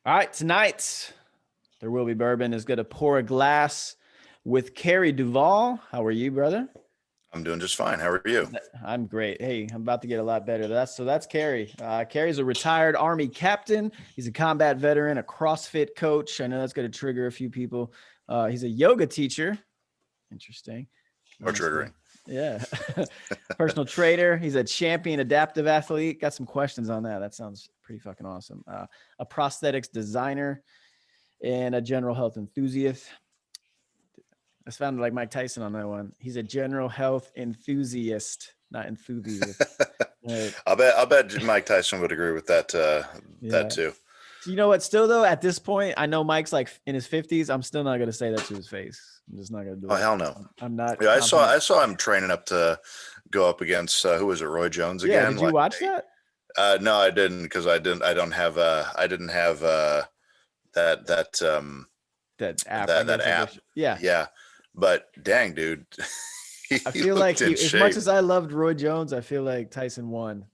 All right, tonight, there will be bourbon is going to pour a glass with Carey Duval. How are you, brother? I'm doing just fine. How are you? I'm great. Hey, I'm about to get a lot better. That's Carey. Carey's a retired Army captain. He's a combat veteran, a CrossFit coach. I know that's going to trigger a few people. He's a yoga teacher. Interesting. Or triggering. Yeah. Personal trainer. He's a champion adaptive athlete. Got some questions on that. That sounds pretty fucking awesome. A prosthetics designer and a general health enthusiast. I sounded like Mike Tyson on that one. He's a general health enthusiast, not enthusiast. Right. I'll bet Mike Tyson would agree with that. That too. So you know what? Still though, at this point, I know Mike's like in his 50s. I'm still not gonna say that to his face. I'm just not gonna do it. Oh hell no. I'm not. Yeah, I saw him training up to go up against who was it? Roy Jones again. Yeah. Did you watch that? No, I didn't because I didn't have that app. Yeah. Yeah. But dang, dude. I feel like as much as I loved Roy Jones, I feel like Tyson won.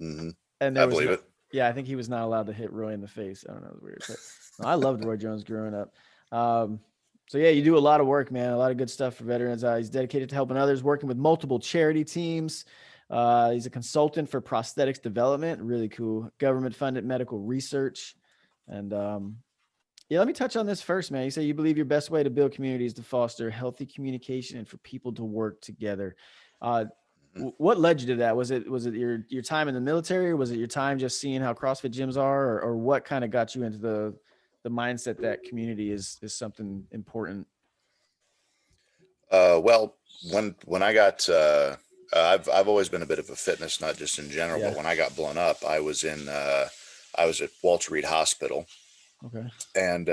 Mm-hmm. And I believe it. Yeah, I think he was not allowed to hit Roy in the face. I don't know, it was weird. But no, I loved Roy Jones growing up. So yeah, you do a lot of work, man. A lot of good stuff for veterans. He's dedicated to helping others, working with multiple charity teams. He's a consultant for prosthetics development. Really cool. Government-funded medical research. And yeah, let me touch on this first, man. You say you believe your best way to build community is to foster healthy communication and for people to work together. What led you to that? Was it your time in the military, or was it your time just seeing how CrossFit gyms are, or what kind of got you into the mindset that community is something important? Well, when I got I've always been a bit of a fitness nut just in general, but when I got blown up, I was at Walter Reed Hospital. Okay. And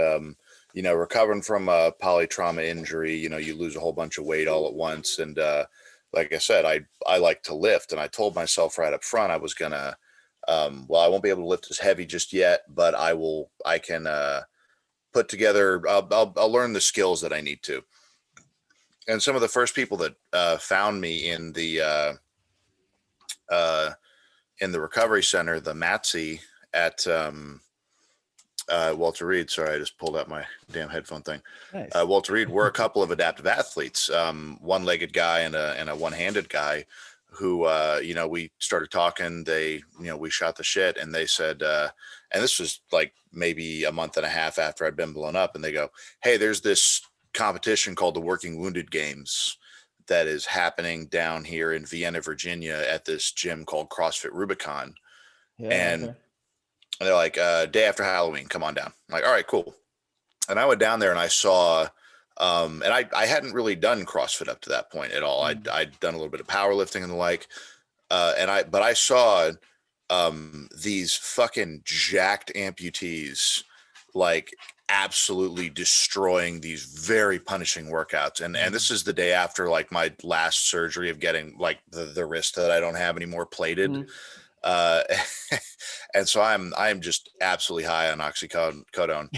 recovering from a polytrauma injury, you lose a whole bunch of weight all at once. And like I said, I like to lift, and I told myself right up front I was gonna I won't be able to lift as heavy just yet, but I can put together, I'll learn the skills that I need to. And some of the first people that found me in the recovery center, the MATSI at Walter Reed. Sorry, I just pulled out my damn headphone thing. Nice. Walter Reed were a couple of adaptive athletes, one-legged guy and a one-handed guy who, we started talking. We shot the shit, and they said, and this was like maybe a month and a half after I'd been blown up, and they go, "Hey, there's this competition called the Working Wounded Games that is happening down here in Vienna, Virginia at this gym called CrossFit Rubicon." Yeah, and okay. they're like, day after Halloween, come on down. I'm like, all right, cool. And I went down there and I saw, and I hadn't really done CrossFit up to that point at all. I'd done a little bit of powerlifting and the like. But I saw these fucking jacked amputees, like absolutely destroying these very punishing workouts. And this is the day after like my last surgery of getting like the wrist that I don't have anymore plated. Mm-hmm. And so I'm just absolutely high on oxycodone,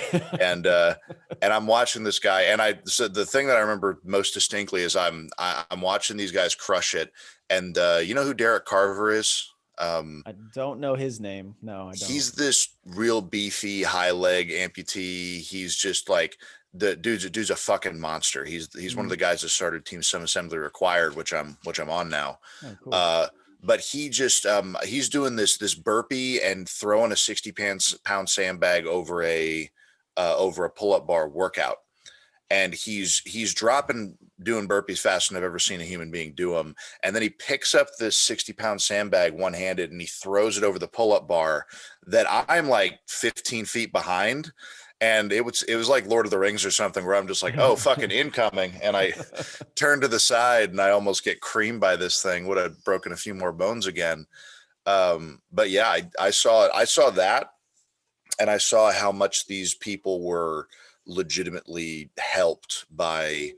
and I'm watching this guy. And so the thing that I remember most distinctly is I'm watching these guys crush it. And you know who Derek Carver is? I don't know his name. No, I don't. He's this real beefy high leg amputee. He's just like the dude's a fucking monster. He's one of the guys that started Team Some Assembly Required, which I'm on now. Oh, cool. But he just he's doing this burpee and throwing a 60-pound sandbag over a pull-up bar workout, and he's doing burpees faster than I've ever seen a human being do them. And then he picks up this 60-pound sandbag one-handed and he throws it over the pull-up bar that I'm like 15 feet behind. And it was like Lord of the Rings or something, where I'm just like, oh, fucking incoming. And I turn to the side and I almost get creamed by this thing. Would have broken a few more bones again. But yeah, I saw it. I saw that. And I saw how much these people were legitimately helped by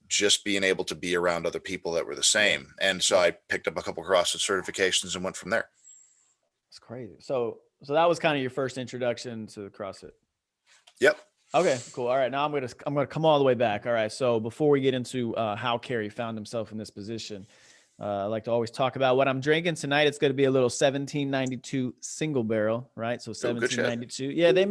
just being able to be around other people that were the same. And so I picked up a couple CrossFit certifications and went from there. That's crazy. So that was kind of your first introduction to CrossFit. Yep. Okay, cool. All right. Now I'm gonna come all the way back. All right. So before we get into how Carey found himself in this position, I like to always talk about what I'm drinking tonight. It's going to be a little 1792 single barrel, right? So Oh, good shit. 1792. Yeah, they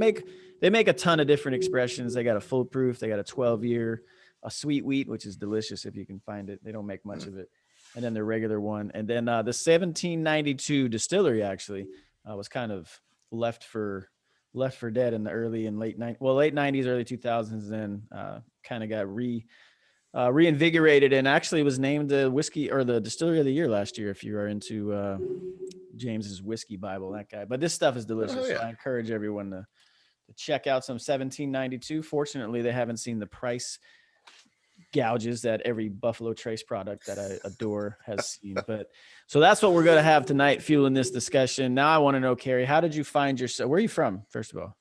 make a ton of different expressions. They got a full proof, they got a 12-year, a sweet wheat, which is delicious if you can find it. They don't make much of it. And then the regular one. And then the 1792 distillery actually was kind of left for dead in the early and late 90s, early 2000s, then kind of got reinvigorated, and actually was named the whiskey or the distillery of the year last year. If you are into James's whiskey Bible, that guy. But this stuff is delicious. Oh, yeah. So I encourage everyone to check out some 1792. Fortunately, they haven't seen the price gouges that every Buffalo Trace product that I adore has seen. But so that's what we're going to have tonight, fueling this discussion. Now I want to know, Carey, how did you find yourself? Where are you from, first of all?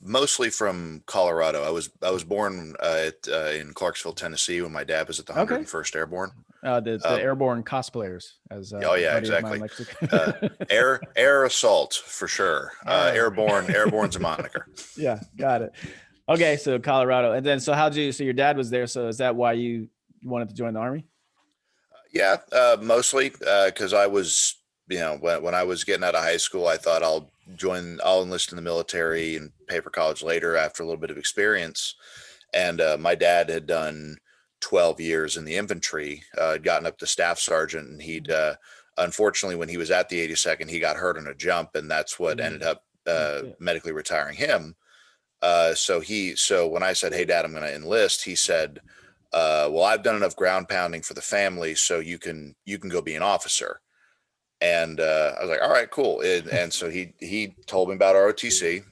Mostly from Colorado. I was born in Clarksville, Tennessee, when my dad was at the 101st Airborne. The airborne cosplayers, as oh yeah, exactly. Air assault for sure. Airborne's a moniker. Yeah, got it. Okay, so Colorado, and then so your dad was there, so is that why you wanted to join the Army? Yeah, mostly because I was, when I was getting out of high school, I thought I'll enlist in the military and pay for college later after a little bit of experience. And my dad had done 12 years in the infantry, gotten up to staff sergeant, and he'd unfortunately, when he was at the 82nd, he got hurt in a jump, and that's what ended up medically retiring him. So when I said, "Hey, Dad, I'm going to enlist," he said, "Well, I've done enough ground pounding for the family, so you can go be an officer." And I was like, "All right, cool." And so he told me about ROTC.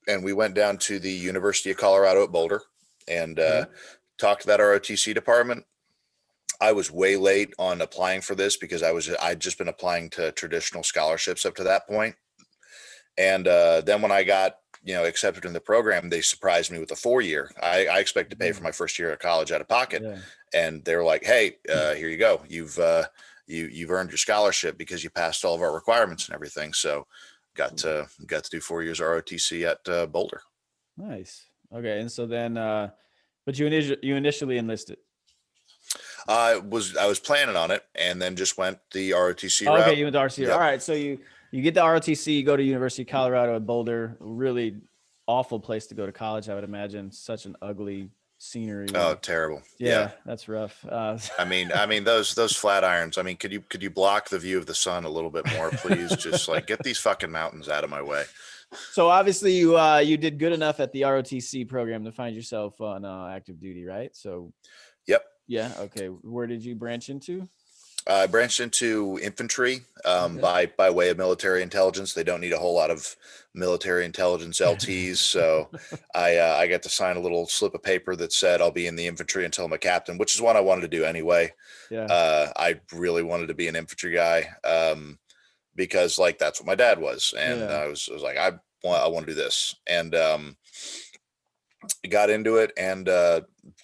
And we went down to the University of Colorado at Boulder and talked to that ROTC department. I was way late on applying for this because I'd just been applying to traditional scholarships up to that point. And then when I got, accepted in the program, they surprised me with a 4-year. I expect to pay for my first year of college out of pocket. Yeah. And they were like, "Hey, here you go. You've earned your scholarship because you passed all of our requirements and everything." So got to do 4 years ROTC at Boulder. Nice. Okay. And so then, but you initially enlisted. I was planning on it, and then just went the ROTC route. Okay, you went to ROTC. Yep. All right, so you get the ROTC, you go to University of Colorado at Boulder. Really awful place to go to college, I would imagine. Such an ugly scenery. Oh, terrible. Yeah. That's rough. I mean those flat irons. I mean, could you block the view of the sun a little bit more, please? Just like get these fucking mountains out of my way. So obviously you did good enough at the ROTC program to find yourself on active duty, right? So. Yep. Yeah. Okay. Where did you branch into? I branched into infantry by way of military intelligence. They don't need a whole lot of military intelligence LTs. So I got to sign a little slip of paper that said I'll be in the infantry until I'm a captain, which is what I wanted to do anyway. Yeah. I really wanted to be an infantry guy because that's what my dad was. And I was like, I want to do this. And got into it. And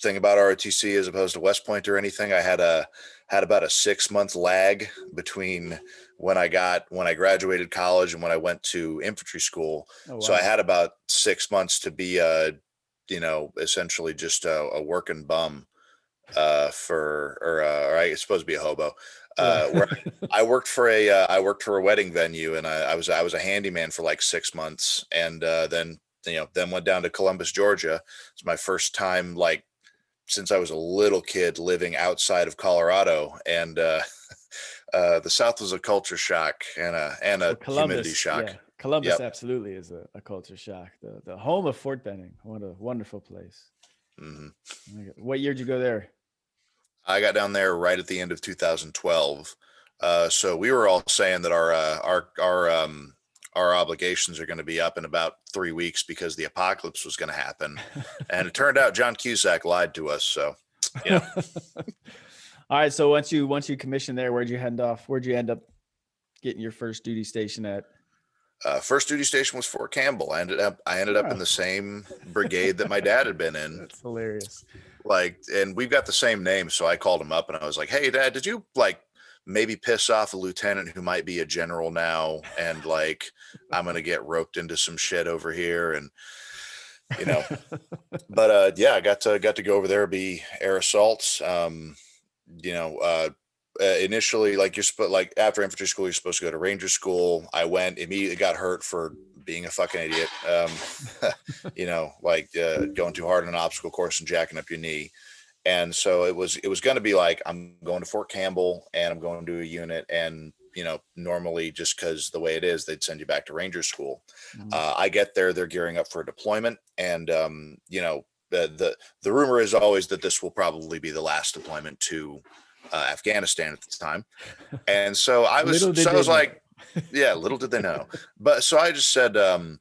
thing about ROTC as opposed to West Point or anything, I had about a 6-month lag between when I graduated college and when I went to infantry school. Oh, wow. So I had about 6 months to be essentially just a working bum or I supposed to be a hobo. Where I worked for a wedding venue, and I was a handyman for like 6 months, and then went down to Columbus, Georgia. It's my first time since I was a little kid living outside of Colorado, and the South was a culture shock and a humidity shock. Yeah. Columbus absolutely is a culture shock. The home of Fort Benning. What a wonderful place. Mm-hmm. What year did you go there? I got down there right at the end of 2012. So we were all saying that our obligations are going to be up in about 3 weeks because the apocalypse was going to happen. And it turned out John Cusack lied to us. So, yeah. All right. So once you commissioned there, where'd you end up getting your first duty station at? First duty station was Fort Campbell. I ended up in the same brigade that my dad had been in. That's hilarious. And we've got the same name. So I called him up and I was like, "Hey, Dad, did you maybe piss off a lieutenant who might be a general now, and I'm going to get roped into some shit over here." And, but I got to go over there, be air assaults. you know, initially, like like after infantry school, you're supposed to go to ranger school. I went, immediately got hurt for being a fucking idiot. You know, like going too hard on an obstacle course and jacking up your knee. And so it was going to be like, I'm going to Fort Campbell and I'm going to a unit. And, you know, normally just because the way it is, they'd send you back to ranger school. Mhm. I get there, they're gearing up for a deployment. And, you know, the rumor is always that this will probably be the last deployment to Afghanistan at the time. And so I Little did I they was know. like, yeah, little did they know. But so I just said, oh,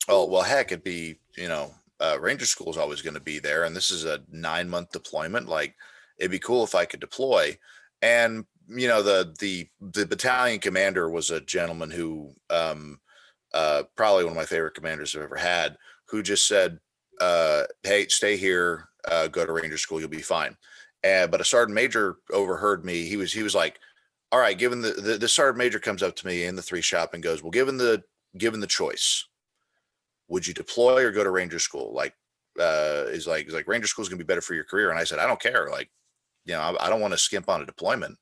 well, heck, it'd be, you know, Ranger School is always going to be there. And this is a 9-month deployment. Like, it'd be cool if I could deploy. And, you know, the battalion commander was a gentleman who, probably one of my favorite commanders I've ever had, who just said, hey, stay here, go to Ranger School, you'll be fine. But a sergeant major overheard me. He was like, all right, given the sergeant major comes up to me in the 3 shop and goes, well, given the choice, would you deploy or go to ranger school? Like, he's like ranger school is going to be better for your career. And I said, I don't care. Like, you know, I don't want to skimp on a deployment.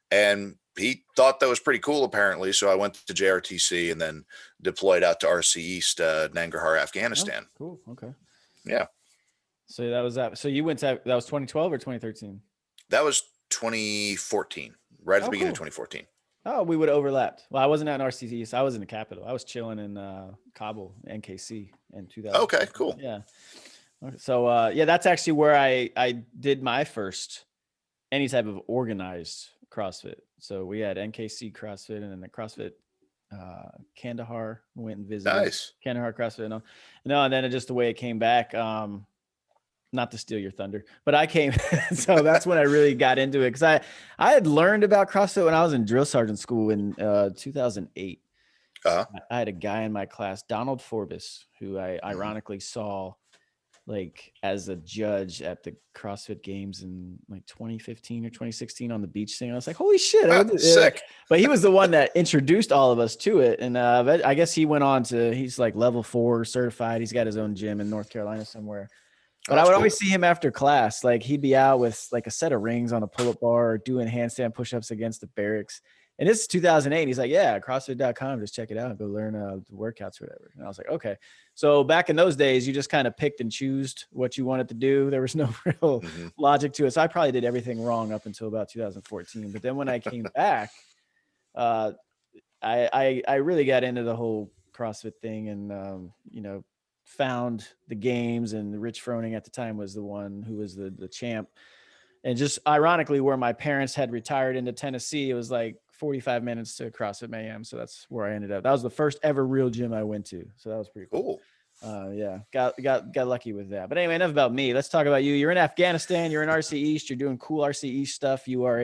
And he thought that was pretty cool, apparently. So I went to JRTC and then deployed out to RC East, Nangarhar, Afghanistan. Oh, cool. Okay. Yeah. So that was that. So you went to, that was 2012 or 2013? That was 2014, right at the beginning of Cool. 2014. Oh, we would have overlapped. Well, I wasn't at an RCC, so I was in the capital. I was chilling in Kabul, NKC in 2000. Okay, cool. Yeah. Okay. So yeah, that's actually where I did my first any type of organized CrossFit. So we had NKC CrossFit and then the CrossFit Kandahar. Went and visited Nice. Kandahar CrossFit. No, and then just the way it came back. Not to steal your thunder, but I came. So that's when I really got into it, because I had learned about CrossFit when I was in drill sergeant school in 2008. Uh-huh. I had a guy in my class, Donald Forbes, who I ironically saw like as a judge at the CrossFit games in like 2015 or 2016 on the beach thing. I was like, holy shit. Sick. But he was the one that introduced all of us to it. And I guess he went on to, he's like level 4 certified. He's got his own gym in North Carolina somewhere. But I would always see him after class. Like he'd be out with like a set of rings on a pull-up bar or doing handstand push-ups against the barracks. And this is 2008. And he's like, yeah, CrossFit.com. Just check it out and go learn the workouts or whatever. And I was like, okay. So back in those days, you just kind of picked and chose what you wanted to do. There was no real logic to it. So I probably did everything wrong up until about 2014. But then when I came back, I really got into the whole CrossFit thing and, you know, found the games, and Rich Froning at the time was the one who was the champ. And just ironically, where my parents had retired into Tennessee, it was like 45 minutes to CrossFit Mayhem. So that's where I ended up. That was the first ever real gym I went to. So that was pretty cool. Yeah, got lucky with that. But anyway, enough about me. Let's talk about you. You're in Afghanistan. You're in RC East. You're doing cool RC East stuff. You are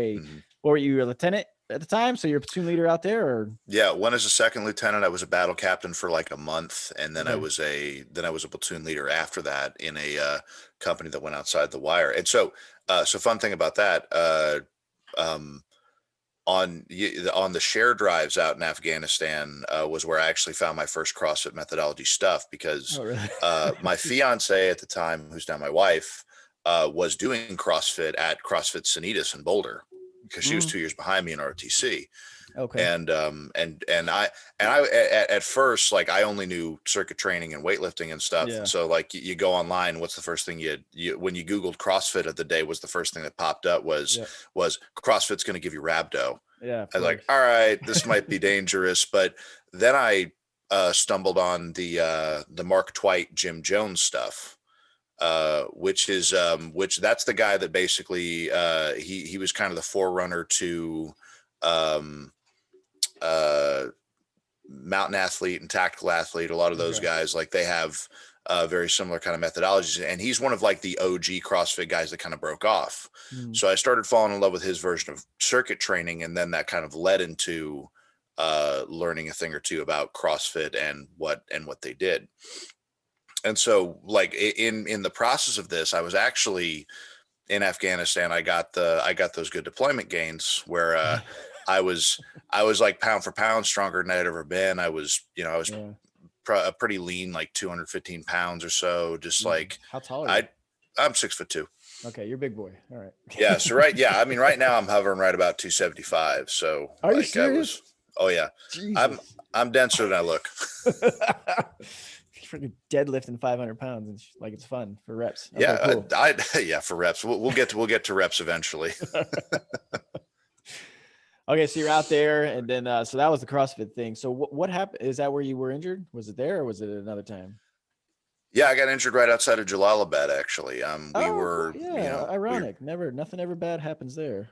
what were you, a lieutenant at the time? So you're a platoon leader out there, or? Yeah, went as a second lieutenant. I was a battle captain for like a month, and then I was a platoon leader after that in a company that went outside the wire. And so, fun thing about that, on the share drives out in Afghanistan was where I actually found my first CrossFit methodology stuff, because my fiance at the time, who's now my wife, was doing CrossFit at CrossFit Sanitas in Boulder, because she was 2 years behind me in RTC. Okay. And I at first, like, I only knew circuit training and weightlifting and stuff. Yeah. And so like you go online, what's the first thing you when you Googled CrossFit of the day, was the first thing that popped up was CrossFit's going to give you rhabdo. Yeah. I was like, all right, this might be dangerous. But then I stumbled on the Mark Twight, Jim Jones stuff. Which that's the guy that basically he was kind of the forerunner to mountain athlete and tactical athlete. A lot of those guys, like, they have very similar kind of methodologies, and he's one of like the OG CrossFit guys that kind of broke off. So I started falling in love with his version of circuit training, and then that kind of led into learning a thing or two about CrossFit and what they did. And so, like, in the process of this, I was actually in Afghanistan. I got those good deployment gains where I was like pound for pound stronger than I'd ever been. I was a pretty lean, like 215 pounds or so. Just like, how tall are you? I'm 6'2". Okay, you're a big boy. All right. Yeah. So right. Yeah. I mean, right now I'm hovering right about 275. So Are you like I serious? was. Oh yeah. I'm Jesus. I'm denser than I look. Freaking deadlifting 500 pounds and like it's fun for reps. Okay, Yeah. cool. Yeah. For reps, we'll get to reps eventually. Okay, so you're out there, and then so that was the CrossFit thing. So what happened? Is that where you were injured? Was it there, or was it another time? Yeah, I got injured right outside of Jalalabad. Actually, we Oh, cool. were, Yeah, ironic. Nothing ever bad happens there.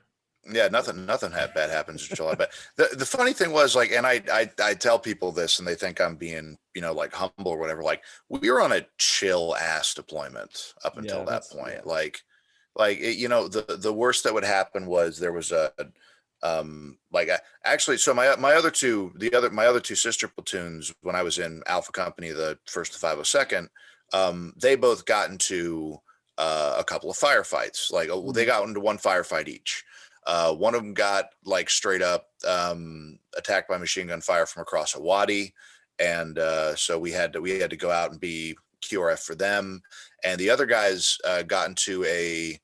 yeah, nothing had bad happens in Jalalabad. The funny thing was like, and I tell people this, and they think I'm being, like humble or whatever. Like we were on a chill ass deployment up until that point. Yeah. Like it, the worst that would happen was there was a actually, so my other two sister platoons, when I was in Alpha Company, the 1st to 502nd, they both got into a couple of firefights. Like they got into one firefight each. One of them got like straight up attacked by machine gun fire from across a wadi, and so we had to go out and be QRF for them. And the other guys got into a.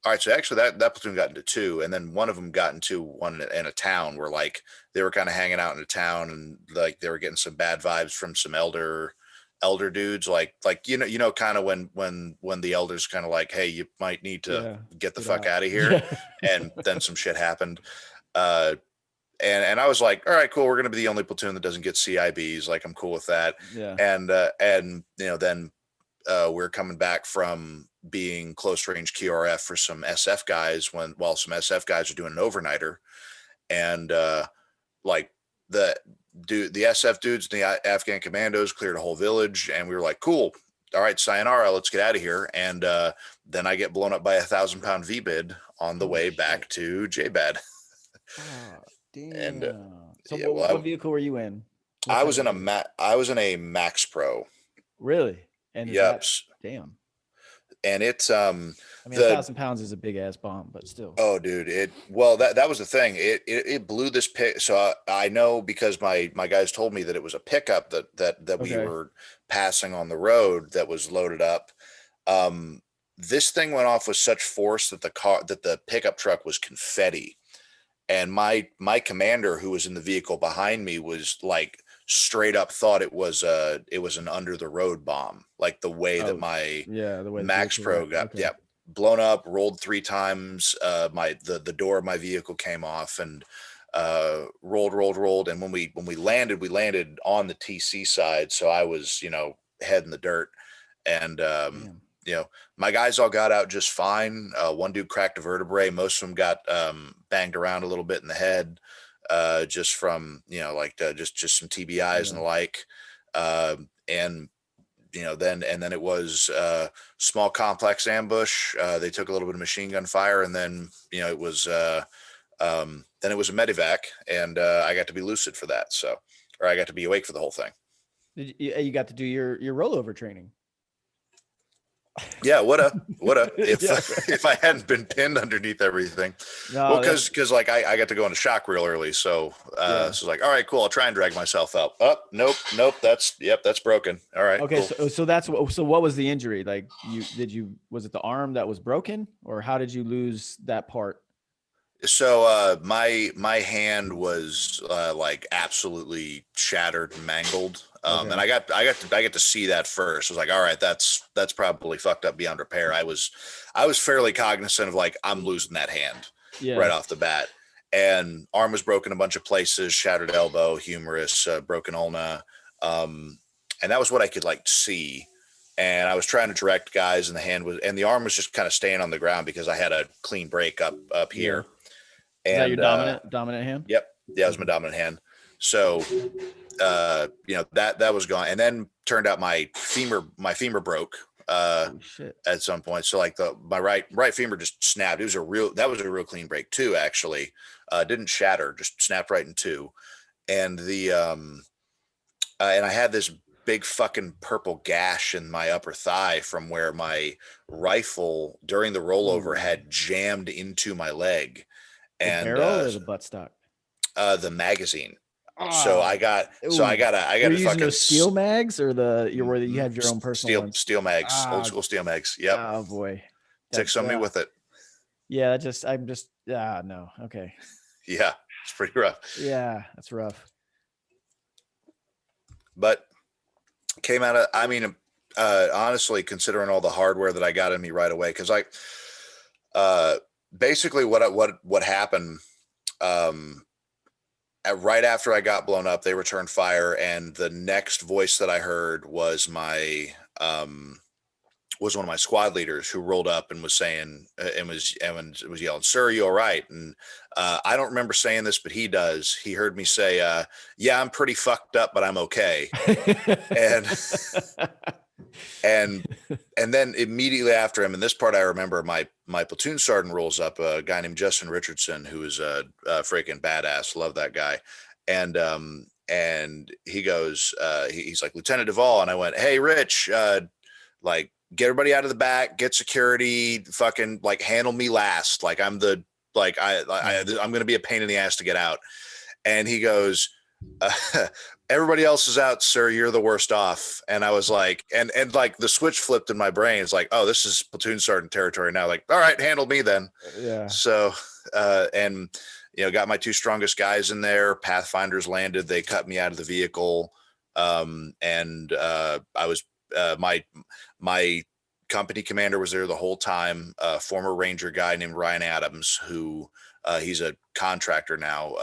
All right, so actually that platoon got into two, and then one of them got into one in a town where like they were kind of hanging out in a town, and like they were getting some bad vibes from some elder dudes, like kind of when the elders kind of like, hey, you might need to get the fuck out of here. Yeah. And then some shit happened. And I was like, all right, cool, we're gonna be the only platoon that doesn't get CIBs. Like I'm cool with that. Yeah. And then we're coming back from being close range QRF for some SF guys while some SF guys are doing an overnighter, and like the SF dudes and the Afghan commandos cleared a whole village, and we were like, cool, all right, sayonara, let's get out of here. And then I get blown up by a 1,000-pound VBID on the way back to JBAD. Oh, damn. And so yeah, what vehicle were you in? I was in a Max Pro. Really? And Yep. Damn. And it's I mean, 1,000 pounds is a big ass bomb, but still. Oh, dude, that was the thing. It blew this pick. So I know because my guys told me that it was a pickup that we were passing on the road that was loaded up. This thing went off with such force that the pickup truck was confetti, and my commander, who was in the vehicle behind me, was like straight up thought it was an under the road bomb, like the way that my Max Pro got blown up, rolled 3 times. The door of my vehicle came off and rolled. And when we landed on the TC side, so I was head in the dirt, and my guys all got out just fine. One dude cracked a vertebrae. Most of them got banged around a little bit in the head. Just from just some TBIs and the like, and then it was small complex ambush. They took a little bit of machine gun fire, and then it was a medevac, and I got to be lucid for that. So, or I got to be awake for the whole thing. You got to do your rollover training. Yeah, what if I hadn't been pinned underneath everything. No, well, because like I got to go into shock real early, so so like, all right, cool, I'll try and drag myself up. Nope, that's broken. All right, okay, cool. so what was the injury? Like was it the arm that was broken, or how did you lose that part? So my hand was like absolutely shattered and mangled. And I got to see that first. I was like, all right, that's probably fucked up beyond repair. I was fairly cognizant of like, I'm losing that hand right off the bat. And arm was broken a bunch of places, shattered elbow, humerus, broken ulna. And that was what I could like see. And I was trying to direct guys, and the arm was just kind of staying on the ground because I had a clean break up here. And, is that your dominant hand? Yep. Yeah, it was my dominant hand. So, that was gone. And then turned out my femur broke at some point. So like my right femur just snapped. That was a real clean break too, actually. Didn't shatter, just snapped right in two. And and I had this big fucking purple gash in my upper thigh from where my rifle during the rollover had jammed into my leg. And the barrel or the buttstock? The magazine. So I got You're using those steel mags, or where you have your own personal steel mags, old school steel mags. Yep. Oh boy. Take somebody with it. Yeah, no. Okay. Yeah, it's pretty rough. Yeah, that's rough. But came out of, I mean, honestly, considering all the hardware that I got in me right away, because basically what happened, right after I got blown up, they returned fire, and the next voice that I heard was was one of my squad leaders who rolled up and was saying and was yelling, "Sir, are you all right?" And I don't remember saying this, but he does. He heard me say, "Yeah, I'm pretty fucked up, but I'm okay." and and then immediately after him, and this part I remember, my platoon sergeant rolls up, a guy named Justin Richardson, who is a freaking badass. Love that guy. And he goes, he's like, "Lieutenant Duval," and I went, "Hey, Rich, like, get everybody out of the back, get security, fucking like handle me last. Like I'm the like I'm going to be a pain in the ass to get out." And he goes, "Everybody else is out, sir. You're the worst off." And I was like, and like the switch flipped in my brain. It's like, oh, this is platoon sergeant territory now. Like, all right, handle me then. Yeah. So, and got my two strongest guys in there. Pathfinders landed. They cut me out of the vehicle. And I was my company commander was there the whole time. Former Ranger guy named Ryan Adams, who he's a contractor now.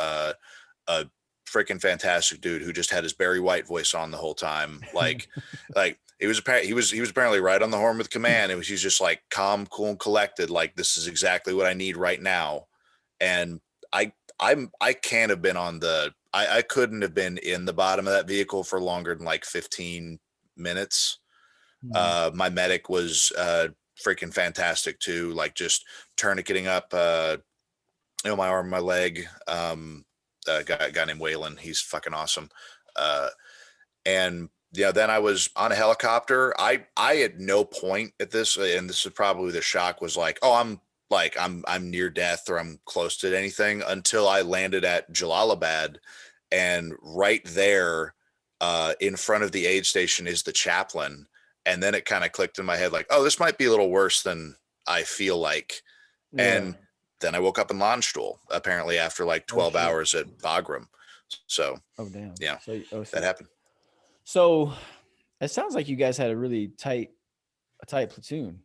A freaking fantastic dude who just had his Barry White voice on the whole time. Like he was apparently right on the horn with command. He's just like calm, cool, and collected. Like, this is exactly what I need right now. And I can't have been I couldn't have been in the bottom of that vehicle for longer than like 15 minutes. My medic was freaking fantastic too. Like, just tourniqueting up, my arm, my leg. A guy named Waylon. He's fucking awesome. And then I was on a helicopter. I at no point at this, and this is probably the shock, was like, oh, I'm near death or I'm close to anything, until I landed at Jalalabad, and right there, in front of the aid station is the chaplain. And then it kind of clicked in my head, like, oh, this might be a little worse than I feel like. Yeah. And then I woke up in Landstuhl, apparently after like 12 hours at Bagram. So, oh damn, yeah, so that happened. So it sounds like you guys had a really tight platoon.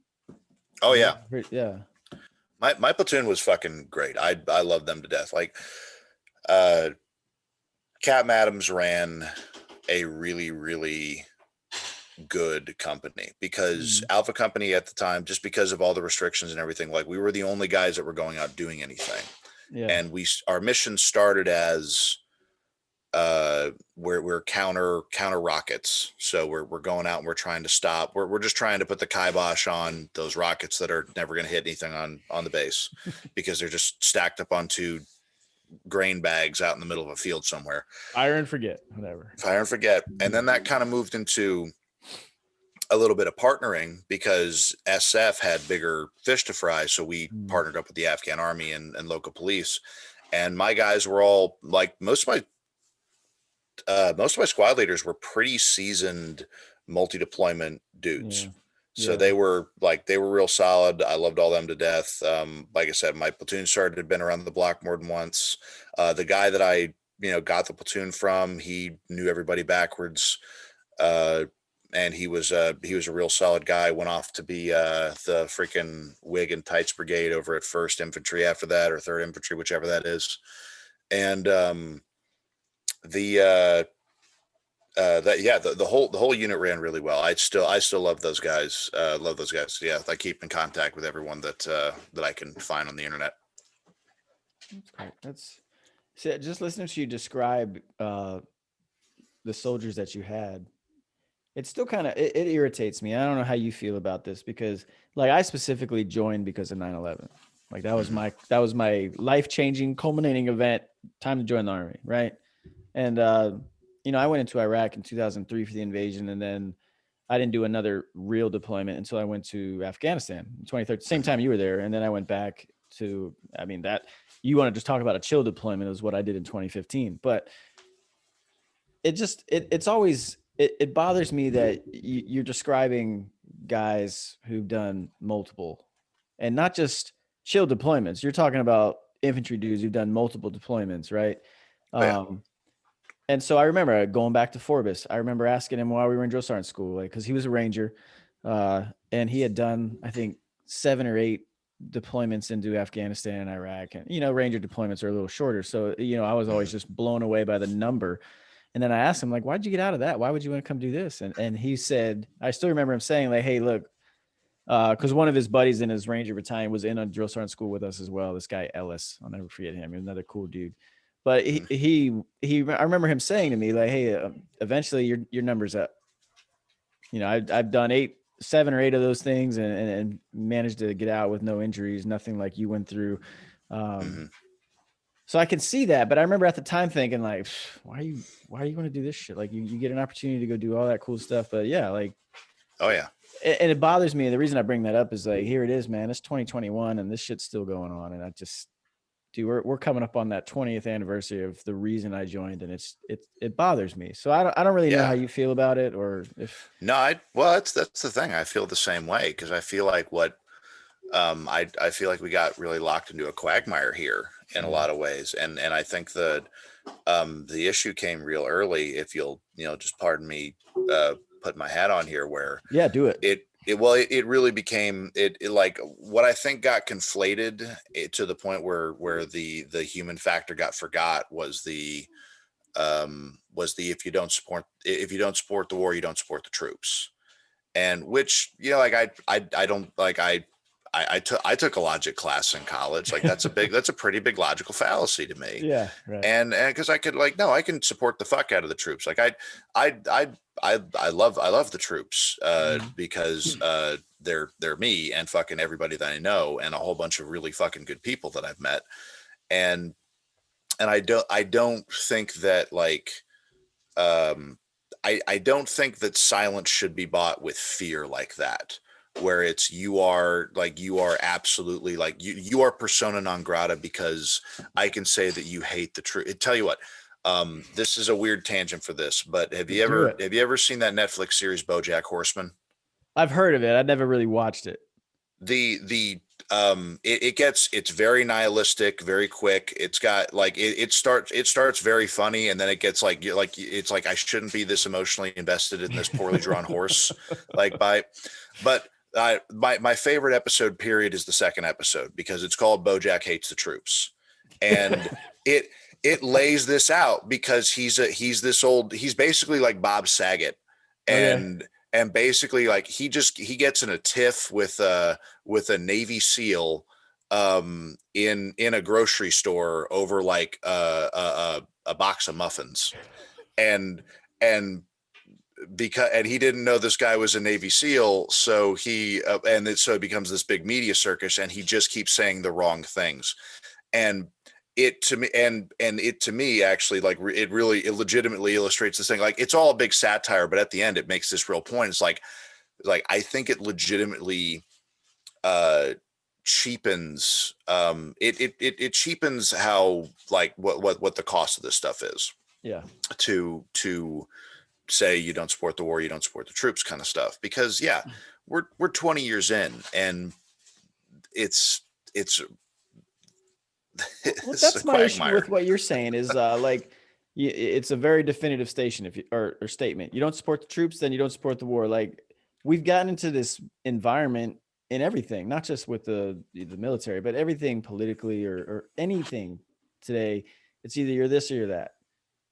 Oh yeah. Yeah. My platoon was fucking great. I love them to death. Like, Captain Adams ran a really, really good company, because Alpha Company at the time, just because of all the restrictions and everything, like, we were the only guys that were going out doing anything. Yeah. And our mission started as we're counter rockets. So we're going out and we're trying to stop. We're just trying to put the kibosh on those rockets that are never going to hit anything on the base, because they're just stacked up onto grain bags out in the middle of a field somewhere. Fire and forget, whatever. Fire and forget. And then that kind of moved into a little bit of partnering, because SF had bigger fish to fry. So we partnered up with the Afghan army and local police. And my guys were all like, most of my squad leaders were pretty seasoned multi-deployment dudes. Yeah. So they were real solid. I loved all them to death. Like I said, my platoon sergeant had been around the block more than once. The guy that I, got the platoon from, he knew everybody backwards. And he was a real solid guy. Went off to be the freaking Wig and Tights Brigade over at 1st Infantry after that, or 3rd Infantry, whichever that is. And the whole unit ran really well. I still love those guys. Yeah, I keep in contact with everyone that I can find on the internet. That's great. See, just listening to you describe the soldiers that you had, it's still kind of, it irritates me. I don't know how you feel about this, because like, I specifically joined because of 9/11. Like, that was my life-changing culminating event, time to join the army. Right. And, I went into Iraq in 2003 for the invasion, and then I didn't do another real deployment until I went to Afghanistan in 2013, same time you were there. And then I went back to, that you want to just talk about a chill deployment, is what I did in 2015. But it's always, it bothers me that you're describing guys who've done multiple and not just chill deployments. You're talking about infantry dudes who've done multiple deployments, right? Oh, yeah. And so I remember going back to Forbes. I remember asking him while we were in drill sergeant school, like, because he was a ranger, and he had done, I think, 7 or 8 deployments into Afghanistan and Iraq. And ranger deployments are a little shorter, so I was always just blown away by the number. And then I asked him, like, why'd you get out of that? Why would you want to come do this? And he said, I still remember him saying, like, hey, look, because one of his buddies in his ranger battalion was in a drill sergeant school with us as well. This guy Ellis, I'll never forget him. He was another cool dude. But I remember him saying to me, like, hey, eventually your number's up. I've done 7 or 8 of those things and managed to get out with no injuries, nothing like you went through. So I can see that, but I remember at the time thinking, like, why are you going to do this shit? Like, you get an opportunity to go do all that cool stuff, but yeah, like, oh yeah. And it bothers me. The reason I bring that up is, like, here it is, man. It's 2021 and this shit's still going on. And I just, dude, we're coming up on that 20th anniversary of the reason I joined, and it bothers me. So I don't really know how you feel about it, or if. No, that's the thing. I feel the same way, because I feel like I feel like we got really locked into a quagmire here in a lot of ways, and I think that the issue came real early. If you'll just pardon me put my hat on here, where do it. It really became it like what I think got conflated to the point where the human factor got forgot was the if you don't support the war, you don't support the troops. And which, like, I don't like, I took a logic class in college. Like, that's a pretty big logical fallacy to me. Yeah. Right. And cause I could, like, no, I can support the fuck out of the troops. Like, I love the troops, because, they're me and fucking everybody that I know, and a whole bunch of really fucking good people that I've met. And I don't think that, like, I don't think that silence should be bought with fear like that, where it's you are absolutely, like, you are persona non grata because I can say that you hate the truth. Tell you what, this is a weird tangent for this, but have you ever seen that Netflix series Bojack Horseman? I've heard of it. I've never really watched it. It's very nihilistic, very quick. It's got, like, it starts very funny, and then it gets like it's like, I shouldn't be this emotionally invested in this poorly drawn horse. But my favorite episode period is the second episode, because it's called Bojack Hates the Troops, and it lays this out, because he's basically like Bob Saget, and basically, like, he gets in a tiff with a Navy SEAL in a grocery store over, like, a box of muffins, and he didn't know this guy was a Navy SEAL, so so it becomes this big media circus, and he just keeps saying the wrong things, and it to me actually, like, it legitimately illustrates this thing. Like, it's all a big satire, but at the end it makes this real point. It's like I think it legitimately cheapens it cheapens how, like, what the cost of this stuff is. Yeah. To say you don't support the war, you don't support the troops kind of stuff, because we're 20 years in, and it's well, that's my issue with what you're saying is, like, it's a very definitive statement. You don't support the troops, then you don't support the war. Like, we've gotten into this environment in everything, not just with the military, but everything politically or anything today. It's either you're this or you're that.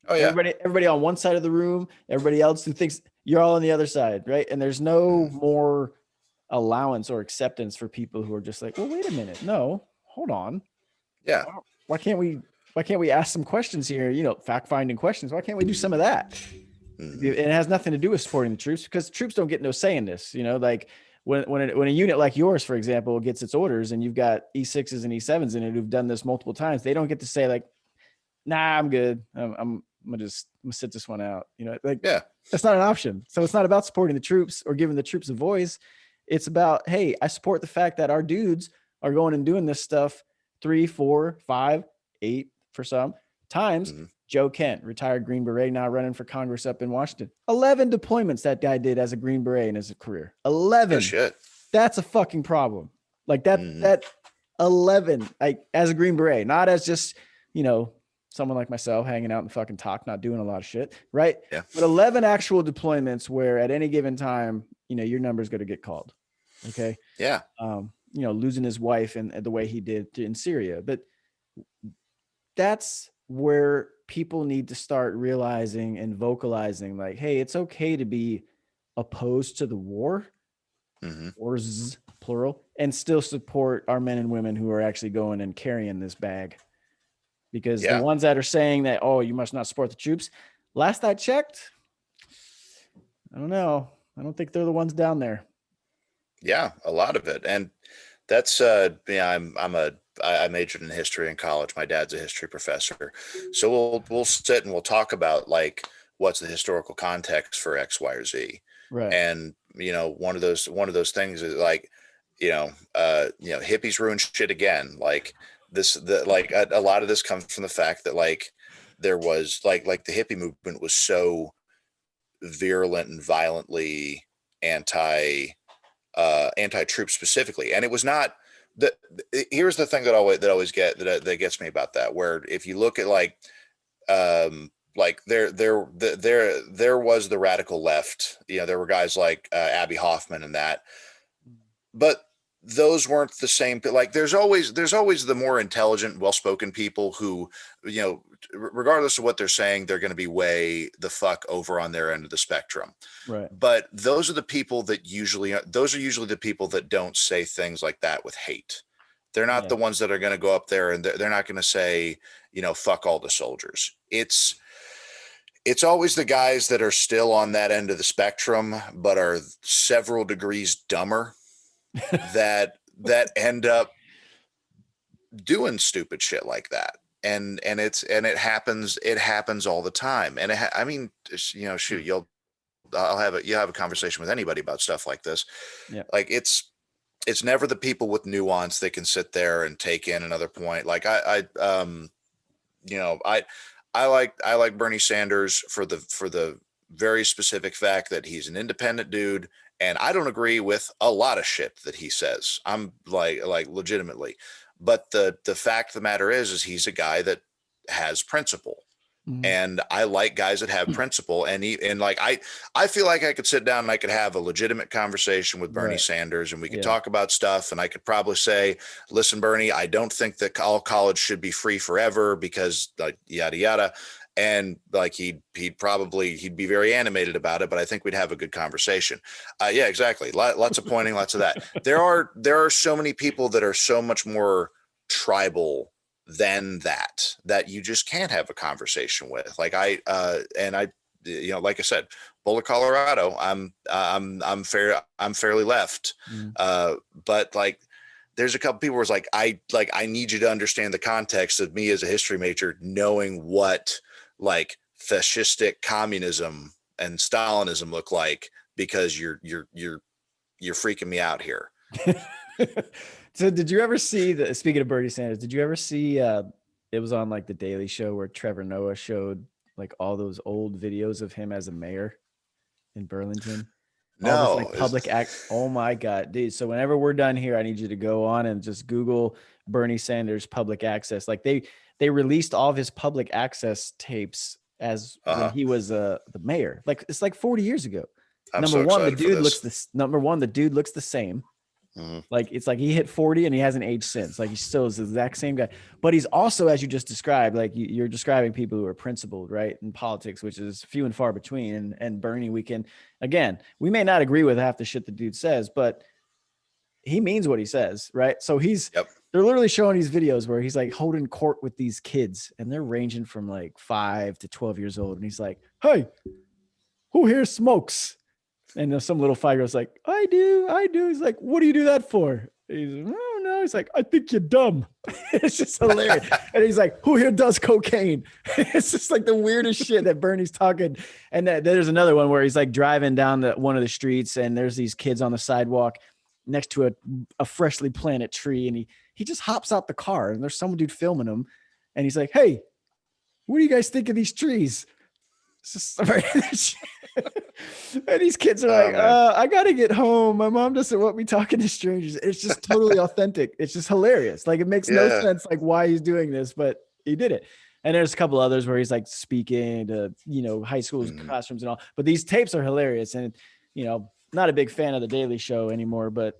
Oh yeah. Everybody on one side of the room, everybody else who thinks you're all on the other side, right? And there's no more allowance or acceptance for people who are just like, well, wait a minute, no, hold on. Yeah. Why can't we ask some questions here? Fact-finding questions. Why can't we do some of that? It has nothing to do with supporting the troops, because the troops don't get no say in this. Like, when a unit like yours, for example, gets its orders, and you've got E6s and E7s in it who've done this multiple times, they don't get to say, like, nah, I'm good. I'm gonna sit this one out. That's not an option. So it's not about supporting the troops or giving the troops a voice. It's about, hey, I support the fact that our dudes are going and doing this stuff 3, 4, 5, 8 for some times. Joe Kent, retired Green Beret, now running for Congress up in Washington. 11 deployments that guy did as a Green Beret in his career. 11. Oh, shit. That's a fucking problem. Like that 11, like as a Green Beret, not as just, someone like myself hanging out in fucking talk, not doing a lot of shit. Right. Yeah. But 11 actual deployments where at any given time, your number's going to get called. Okay. Yeah. Losing his wife and the way he did in Syria. But that's where people need to start realizing and vocalizing like, hey, it's okay to be opposed to the war, wars plural, and still support our men and women who are actually going and carrying this bag. Because the ones that are saying that, oh, you must not support the troops, last I checked, I don't know. I don't think they're the ones down there. Yeah, a lot of it. And that's I majored in history in college. My dad's a history professor. So we'll sit and we'll talk about like what's the historical context for X, Y, or Z. Right. And one of those things is like, hippies ruin shit again. Like a lot of this comes from the fact that like there was like the hippie movement was so virulent and violently anti-troop specifically. And it was not here's the thing that gets me about that, where if you look at there was the radical left, there were guys like Abby Hoffman and that, but those weren't the same. Like there's always the more intelligent, well-spoken people who, regardless of what they're saying, they're going to be way the fuck over on their end of the spectrum. Right. But those are usually the people that don't say things like that with hate. They're not the ones that are going to go up there and they're not going to say, fuck all the soldiers. It's always the guys that are still on that end of the spectrum, but are several degrees dumber that end up doing stupid shit like that. And it happens all the time. And shoot, you'll have a conversation with anybody about stuff like this. Yeah. Like it's never the people with nuance that can sit there and take in another point. Like I like Bernie Sanders for the very specific fact that he's an independent dude. And I don't agree with a lot of shit that he says. I'm like legitimately, but the fact of the matter is he's a guy that has principle. Mm-hmm. And I like guys that have principle. And I feel like I could sit down and I could have a legitimate conversation with Bernie Sanders and we could talk about stuff. And I could probably say, listen, Bernie, I don't think that all college should be free forever because like yada, yada. And like he'd be very animated about it, but I think we'd have a good conversation. Yeah, exactly. Lots of pointing, lots of that. There are so many people that are so much more tribal than that you just can't have a conversation with. Like like I said, Boulder, Colorado, I'm fairly left. But like there's a couple people where it's like I need you to understand the context of me as a history major knowing what like fascistic communism and Stalinism look like, because you're freaking me out here. So did you ever see speaking of Bernie Sanders, did you ever see it was on like the Daily Show where Trevor Noah showed like all those old videos of him as a mayor in Burlington? No. This, like, public act. Oh my God, dude. So whenever we're done here, I need you to go on and just Google Bernie Sanders public access. Like they released all of his public access tapes as when he was the mayor. Like it's like 40 years ago. Number one, the dude looks the same. Mm-hmm. Like it's like he hit 40 and he hasn't aged since. Like he still is the exact same guy. But he's also, as you just described, like you're describing people who are principled, right, in politics, which is few and far between. And Bernie, we may not agree with half the shit the dude says, but he means what he says, right? So they're literally showing these videos where he's like holding court with these kids, and they're ranging from like 5 to 12 years old, and he's like, "Hey, who here smokes?" And some little 5-year-old's like, I do. He's like, what do you do that for? He's like, oh, no. He's like, I think you're dumb. It's just hilarious. And he's like, who here does cocaine? It's just like the weirdest shit that Bernie's talking. And there's another one where he's like driving down one of the streets, and there's these kids on the sidewalk next to a freshly planted tree. And he just hops out the car, and there's some dude filming him. And he's like, hey, what do you guys think of these trees? It's just And these kids are Oh, like, man. I gotta get home. My mom doesn't want me talking to strangers. It's just totally authentic. It's just hilarious. Like it makes no Yeah. sense like why he's doing this, but he did it. And there's a couple others where he's like speaking to, high school's Mhm. classrooms and all. But these tapes are hilarious. And not a big fan of the Daily Show anymore, but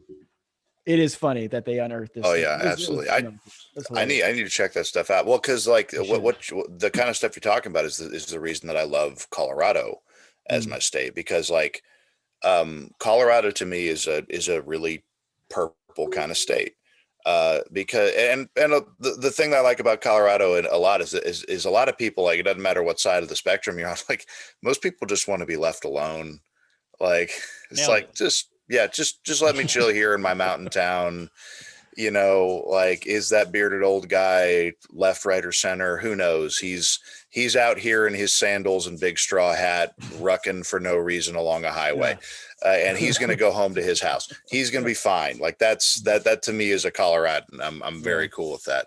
it is funny that they unearthed this Oh stuff. yeah, It was absolutely. phenomenal. That's hilarious. I need to check that stuff out. Well, because like You should. what the kind of stuff you're talking about is the reason that I love Colorado as Mm, my state, because like Colorado to me is a really purple kind of state. Because the thing that I like about Colorado and a lot is a lot of people, like, it doesn't matter what side of the spectrum you're on, like most people just want to be left alone. Like it's nailed like just let me chill here in my mountain town. Like, is that bearded old guy left, right, or center? Who knows? He's out here in his sandals and big straw hat, rucking for no reason along a highway, and he's going to go home to his house. He's going to be fine. Like that to me is a Coloradan. I'm Yeah. very cool with that.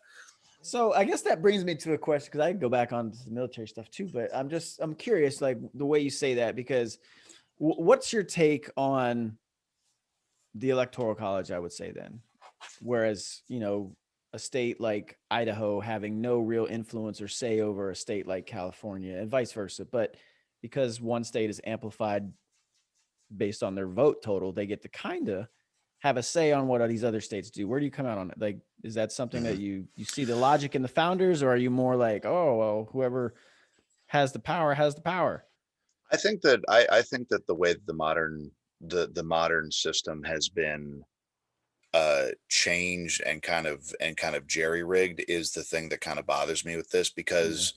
So I guess that brings me to a question, because I can go back on the military stuff too, but I'm curious, like the way you say that, because what's your take on the Electoral College? I would say then, whereas, a state like Idaho having no real influence or say over a state like California and vice versa, but because one state is amplified based on their vote total, they get to kind of have a say on what these other states do. Where do you come out on it? Like, is that something that Mhm. you see the logic in the founders, or are you more like, oh, well, whoever has the power has the power? I think that the way that the modern system has been changed and kind of jerry rigged is the thing that kind of bothers me with this, Yeah. because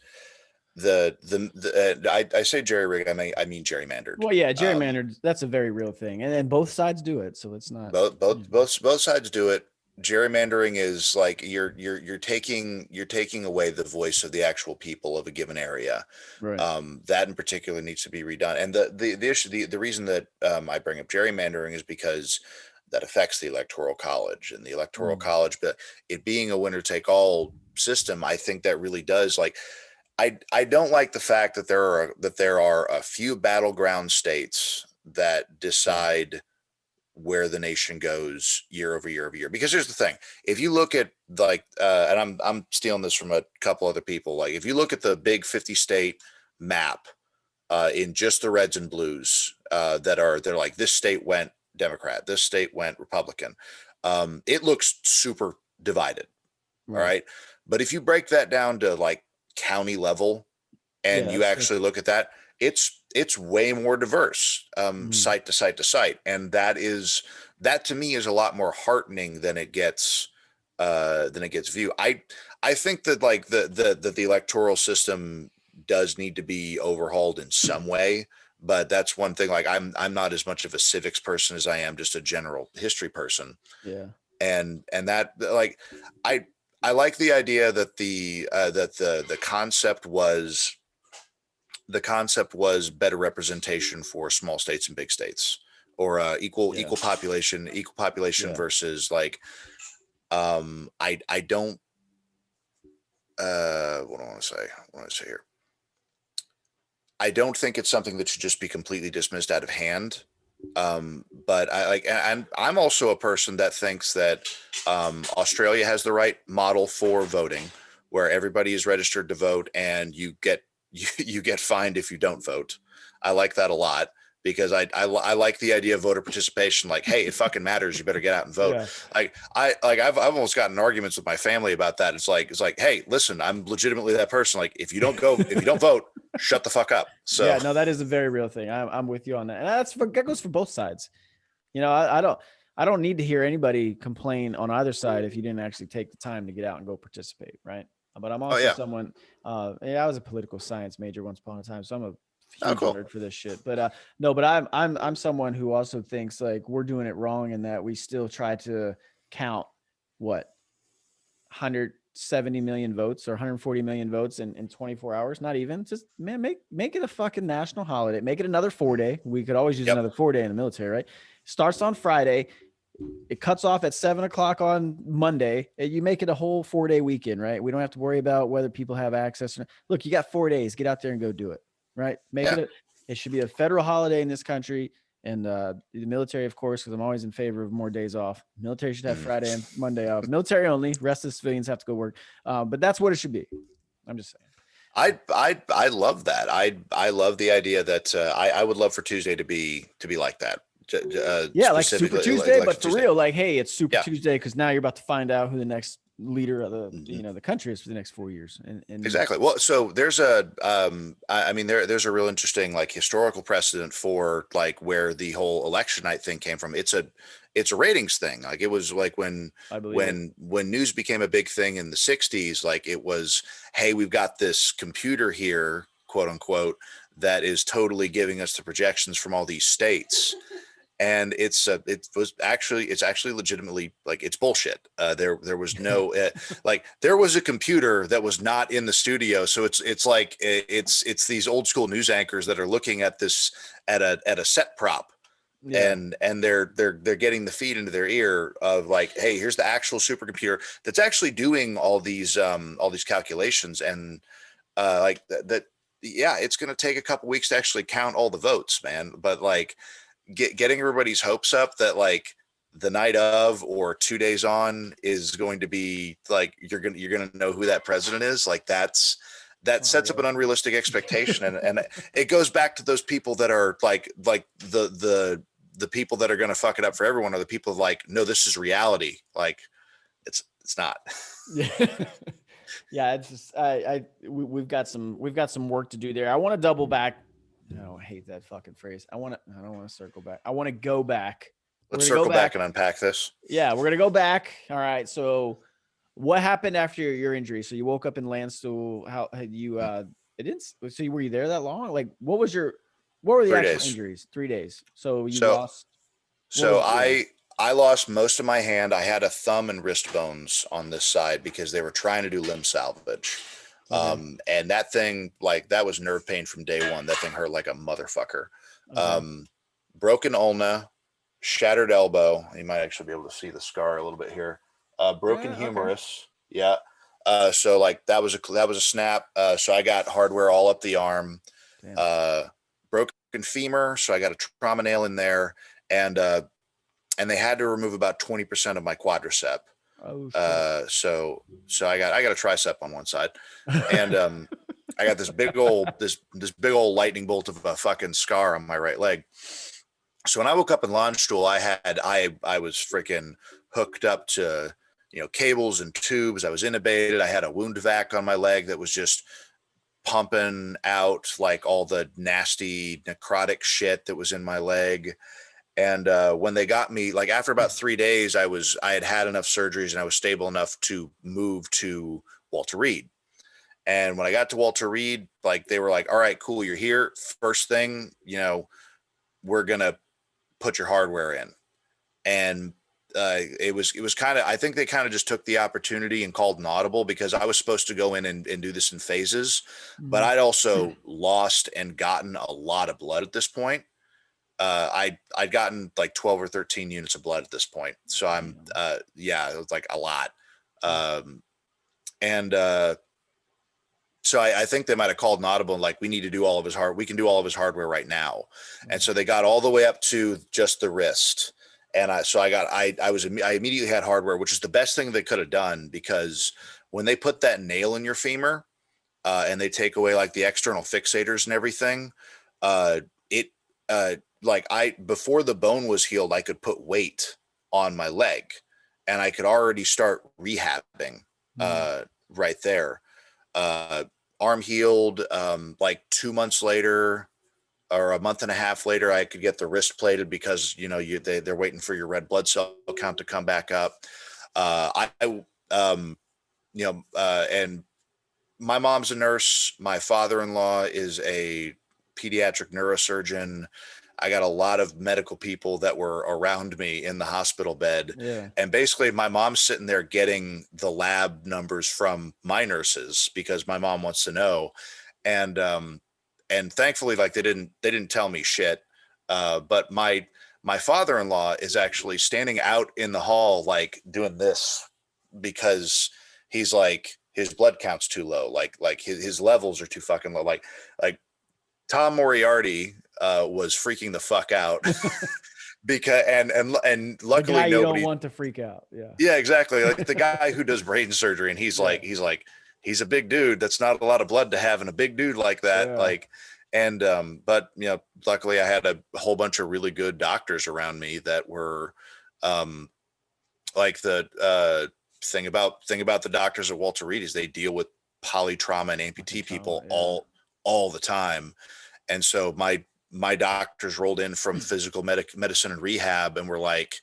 I say jerry rigged, I mean gerrymandered. Well, yeah, gerrymandered, that's a very real thing. And then both sides do it. So it's not, Both sides do it. Gerrymandering is like you're taking away the voice of the actual people of a given area. right. That in particular needs to be redone. And the issue, the reason that I bring up gerrymandering is because that affects the electoral college, and the electoral Mm, college, but it being a winner take all system, I think that really does, like, I don't like the fact that there are a few battleground states that yeah. decide where the nation goes year over year over year. Because here's the thing: if you look at, like, and I'm stealing this from a couple other people, like if you look at the big 50 state map, in just the reds and blues, they're like, this state went Democrat, this state went Republican. It looks super divided. All Right. right, but if you break that down to like county level Yeah. and you That's actually look at that, it's way more diverse, mm, site to site to site, and that to me is a lot more heartening than it gets viewed. I think that, like, the electoral system does need to be overhauled in some way, but that's one thing. Like, I'm not as much of a civics person as I am just a general history person, yeah. and that, like, I I like the idea that the concept was better representation for small states and big states, or Yeah. equal population Yeah. versus, like, I don't what do I want to say? What do I say here? I don't think it's something that should just be completely dismissed out of hand. But I'm also a person that thinks that Australia has the right model for voting, where everybody is registered to vote, and you get fined if you don't vote. I like that a lot, because I like the idea of voter participation. Like, hey, it fucking matters. You better get out and vote. Yeah. I've almost gotten arguments with my family about that. It's like, hey, listen, I'm legitimately that person. Like, if you don't vote, shut the fuck up. So Yeah. No, that is a very real thing. I'm with you on that. And that goes for both sides. I don't need to hear anybody complain on either side if you didn't actually take the time to get out and go participate, right? But I'm oh also yeah, someone. Yeah, I was a political science major once upon a time, so I'm a oh huge cool. nerd for this shit. But no, but I'm someone who also thinks like we're doing it wrong, and that we still try to count what 170 million votes or 140 million votes in 24 hours. Not even. Just, man, make it a fucking national holiday. Make it another 4-day. We could always use Yep. another 4-day in the military, right? Starts on Friday. It cuts off at 7 o'clock on Monday. You make it a whole 4-day weekend, right? We don't have to worry about whether people have access. Look, you got 4 days. Get out there and go do it, right? Make Yeah. it It should be a federal holiday in this country. And the military, of course, because I'm always in favor of more days off. Military should have Friday and Monday off. Military only. Rest of the civilians have to go work. But that's what it should be. I'm just saying. I love that. I love the idea that I would love for Tuesday to be like that. Yeah, like Super Tuesday, like but for real, like, hey, it's Super Yeah. Tuesday because now you're about to find out who the next leader of the the country is for the next 4 years. And exactly. Well, so there's a I mean there's a real interesting like historical precedent for like where the whole election night thing came from. It's a ratings thing. Like it was like when news became a big thing in the 60s, like it was, hey, we've got this computer here, quote unquote, that is totally giving us the projections from all these states. And it's actually legitimately like it's bullshit. There was no like there was a computer that was not in the studio, so it's like it's these old school news anchors that are looking at this at a set prop, and they're getting the feed into their ear of like, hey, here's the actual supercomputer that's actually doing all these calculations, and like that yeah, it's going to take a couple weeks to actually count all the votes, man, but like getting everybody's hopes up that like the night of or 2 days on is going to be like you're gonna know who that president is, like that sets up an unrealistic expectation, and it goes back to those people that are like the people that are going to fuck it up for everyone are the people like, no, this is reality. Like it's not. Yeah, it's just we've got some work to do there. I want to double back. No, I hate that fucking phrase. I don't want to circle back. I want to go back. Let's circle back and unpack this. Yeah, we're going to go back. All right. So what happened after your injury? So you woke up in Landstuhl. How had you, it didn't, so were you there that long? Like what were the actual injuries? 3 days. So you lost. So I lost most of my hand. I had a thumb and wrist bones on this side because they were trying to do limb salvage. And that thing, like that was nerve pain from day one. That thing hurt like a motherfucker. Broken ulna, shattered elbow. You might actually be able to see the scar a little bit here. Broken humerus. Yeah. So like that was a snap. So I got hardware all up the arm. Broken femur. So I got a trauma nail in there, and they had to remove about 20% of my quadricep. So I got a tricep on one side, and I got this big old lightning bolt of a fucking scar on my right leg. So when I woke up in Landstuhl, I was freaking hooked up to cables and tubes. I was intubated. I had a wound vac on my leg that was just pumping out like all the nasty necrotic shit that was in my leg. And when they got me, like after about 3 days, I had enough surgeries and I was stable enough to move to Walter Reed. And when I got to Walter Reed, like they were like, all right, cool, you're here. First thing, we're going to put your hardware in. And it was kind of, I think they kind of just took the opportunity and called an audible because I was supposed to go in and do this in phases, but I'd also lost and gotten a lot of blood at this point. I'd gotten like 12 or 13 units of blood at this point. So I'm, it was like a lot. So I think they might've called an audible and like, we need to do we can do all of his hardware right now. And so they got all the way up to just the wrist. And I immediately had hardware, which is the best thing they could have done, because when they put that nail in your femur, and they take away like the external fixators and everything, before the bone was healed, I could put weight on my leg and I could already start rehabbing right there. Arm healed. Like 2 months later or a month and a half later, I could get the wrist plated because, they're waiting for your red blood cell count to come back up. And my mom's a nurse. My father-in-law is a pediatric neurosurgeon. I got a lot of medical people that were around me in the hospital bed. Yeah. And basically my mom's sitting there getting the lab numbers from my nurses because my mom wants to know. And thankfully, like they didn't tell me shit. But my father-in-law is actually standing out in the hall, like doing this because he's like, his blood count's too low. Like his levels are too fucking low. Like Tom Moriarty was freaking the fuck out because and luckily the guy you nobody don't want to freak out. Yeah. Yeah, exactly. Like the guy who does brain surgery, and he's like, he's a big dude. That's not a lot of blood to have in a big dude like that. Yeah. Like, and but luckily I had a whole bunch of really good doctors around me that were, like the thing about the doctors at Walter Reed is they deal with polytrauma and amputee people all the time, and so my doctors rolled in from physical medicine and rehab, and were like,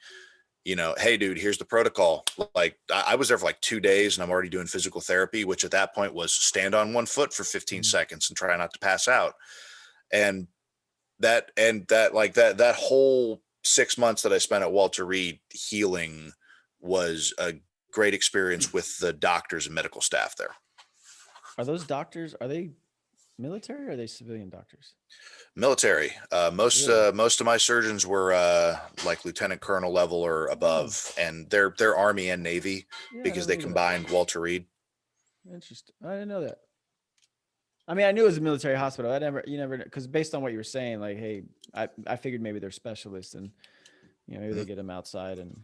hey dude, here's the protocol. Like I was there for like 2 days and I'm already doing physical therapy, which at that point was stand on one foot for 15 seconds and try not to pass out. And that whole 6 months that I spent at Walter Reed healing was a great experience with the doctors and medical staff there. Are those doctors, are they military or are they civilian doctors? Military. Most of my surgeons were like lieutenant colonel level or above, and they're Army and Navy because they combined Walter Reed. Interesting. I didn't know that. I mean, I knew it was a military hospital. You never, because based on what you were saying, like, hey, I figured maybe they're specialists and maybe they get them outside and.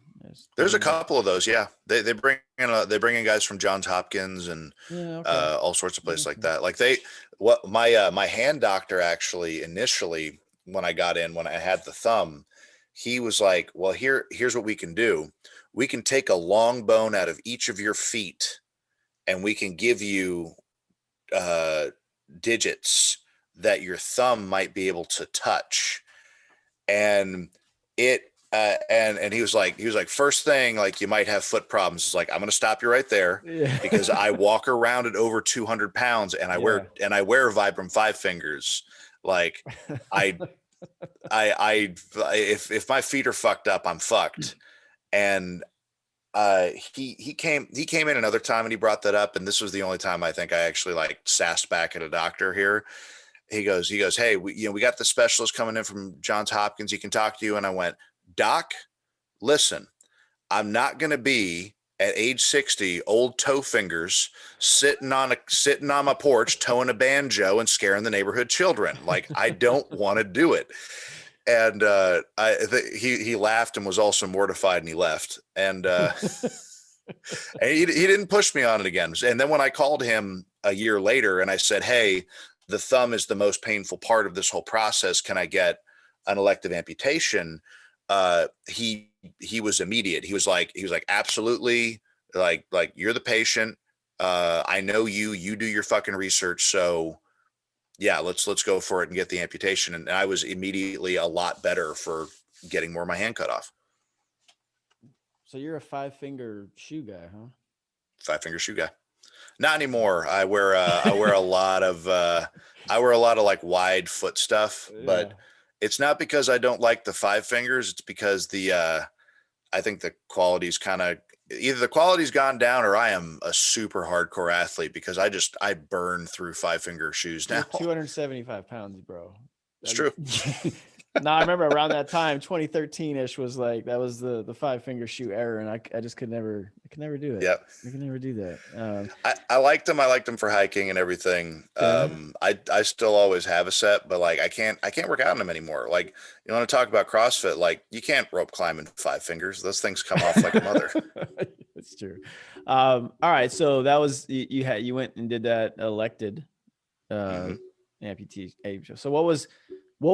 There's a couple of those. Yeah, they bring in guys from Johns Hopkins and all sorts of places like that. Like my hand doctor actually initially when I got in, when I had the thumb, he was like, well, here's what we can do. We can take a long bone out of each of your feet and we can give you digits that your thumb might be able to touch. And and he was like, first thing, like you might have foot problems. It's like, I'm going to stop you right there because I walk around at over 200 pounds and I wear Vibram 5 fingers. Like if my feet are fucked up, I'm fucked. And he came in another time and he brought that up. And this was the only time I think I actually like sassed back at a doctor here. He goes, hey, we got the specialist coming in from Johns Hopkins. He can talk to you. And I went, Doc, listen, I'm not going to be at age 60, old toe fingers sitting on my porch, towing a banjo and scaring the neighborhood children. Like, I don't want to do it. And he laughed and was also mortified and he left. And, and he didn't push me on it again. And then when I called him a year later and I said, hey, the thumb is the most painful part of this whole process. Can I get an elective amputation? He was immediate. He was like, absolutely. Like you're the patient. I know you do your fucking research. So yeah, let's go for it and get the amputation. And I was immediately a lot better for getting more of my hand cut off. So you're a 5-finger shoe guy, huh? 5-finger shoe guy. Not anymore. I wear a lot of like wide foot stuff, but it's not because I don't like the 5 fingers. It's because I think the quality's either the quality's gone down or I am a super hardcore athlete because I burn through 5-finger shoes now. You're 275 pounds, bro. It's true. No, I remember around that time, 2013-ish was like, that was the 5-finger shoe era. And I just could never do it. Yep. I could never do that. I liked them. I liked them for hiking and everything. I still always have a set, but like, I can't work out in them anymore. Like, you want to talk about CrossFit? Like, you can't rope climb in 5 fingers. Those things come off like a mother. That's true. All right. So that was, you went and did that elected amputee. So what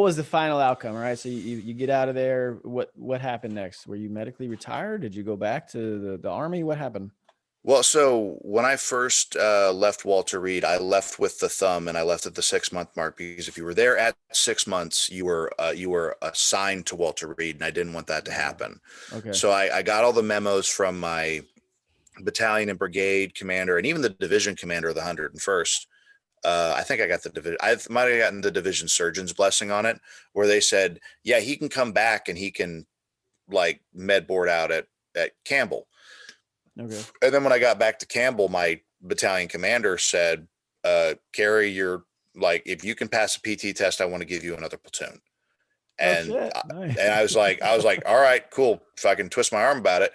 was the final outcome? All right. So you get out of there. What happened next? Were you medically retired? Did you go back to the Army? What happened? Well, so when I first left Walter Reed, I left with the thumb and I left at the 6-month mark because if you were there at 6 months, you were assigned to Walter Reed and I didn't want that to happen. Okay. So I got all the memos from my battalion and brigade commander and even the division commander of the 101st. I think I got the division. I might have gotten the division surgeon's blessing on it, where they said, "Yeah, he can come back and he can like med board out at Campbell." Okay. And then when I got back to Campbell, my battalion commander said, "Carey, you're like, if you can pass a PT test, I want to give you another platoon." Oh And shit. Nice. I was like, all right, cool. If I can twist my arm about it.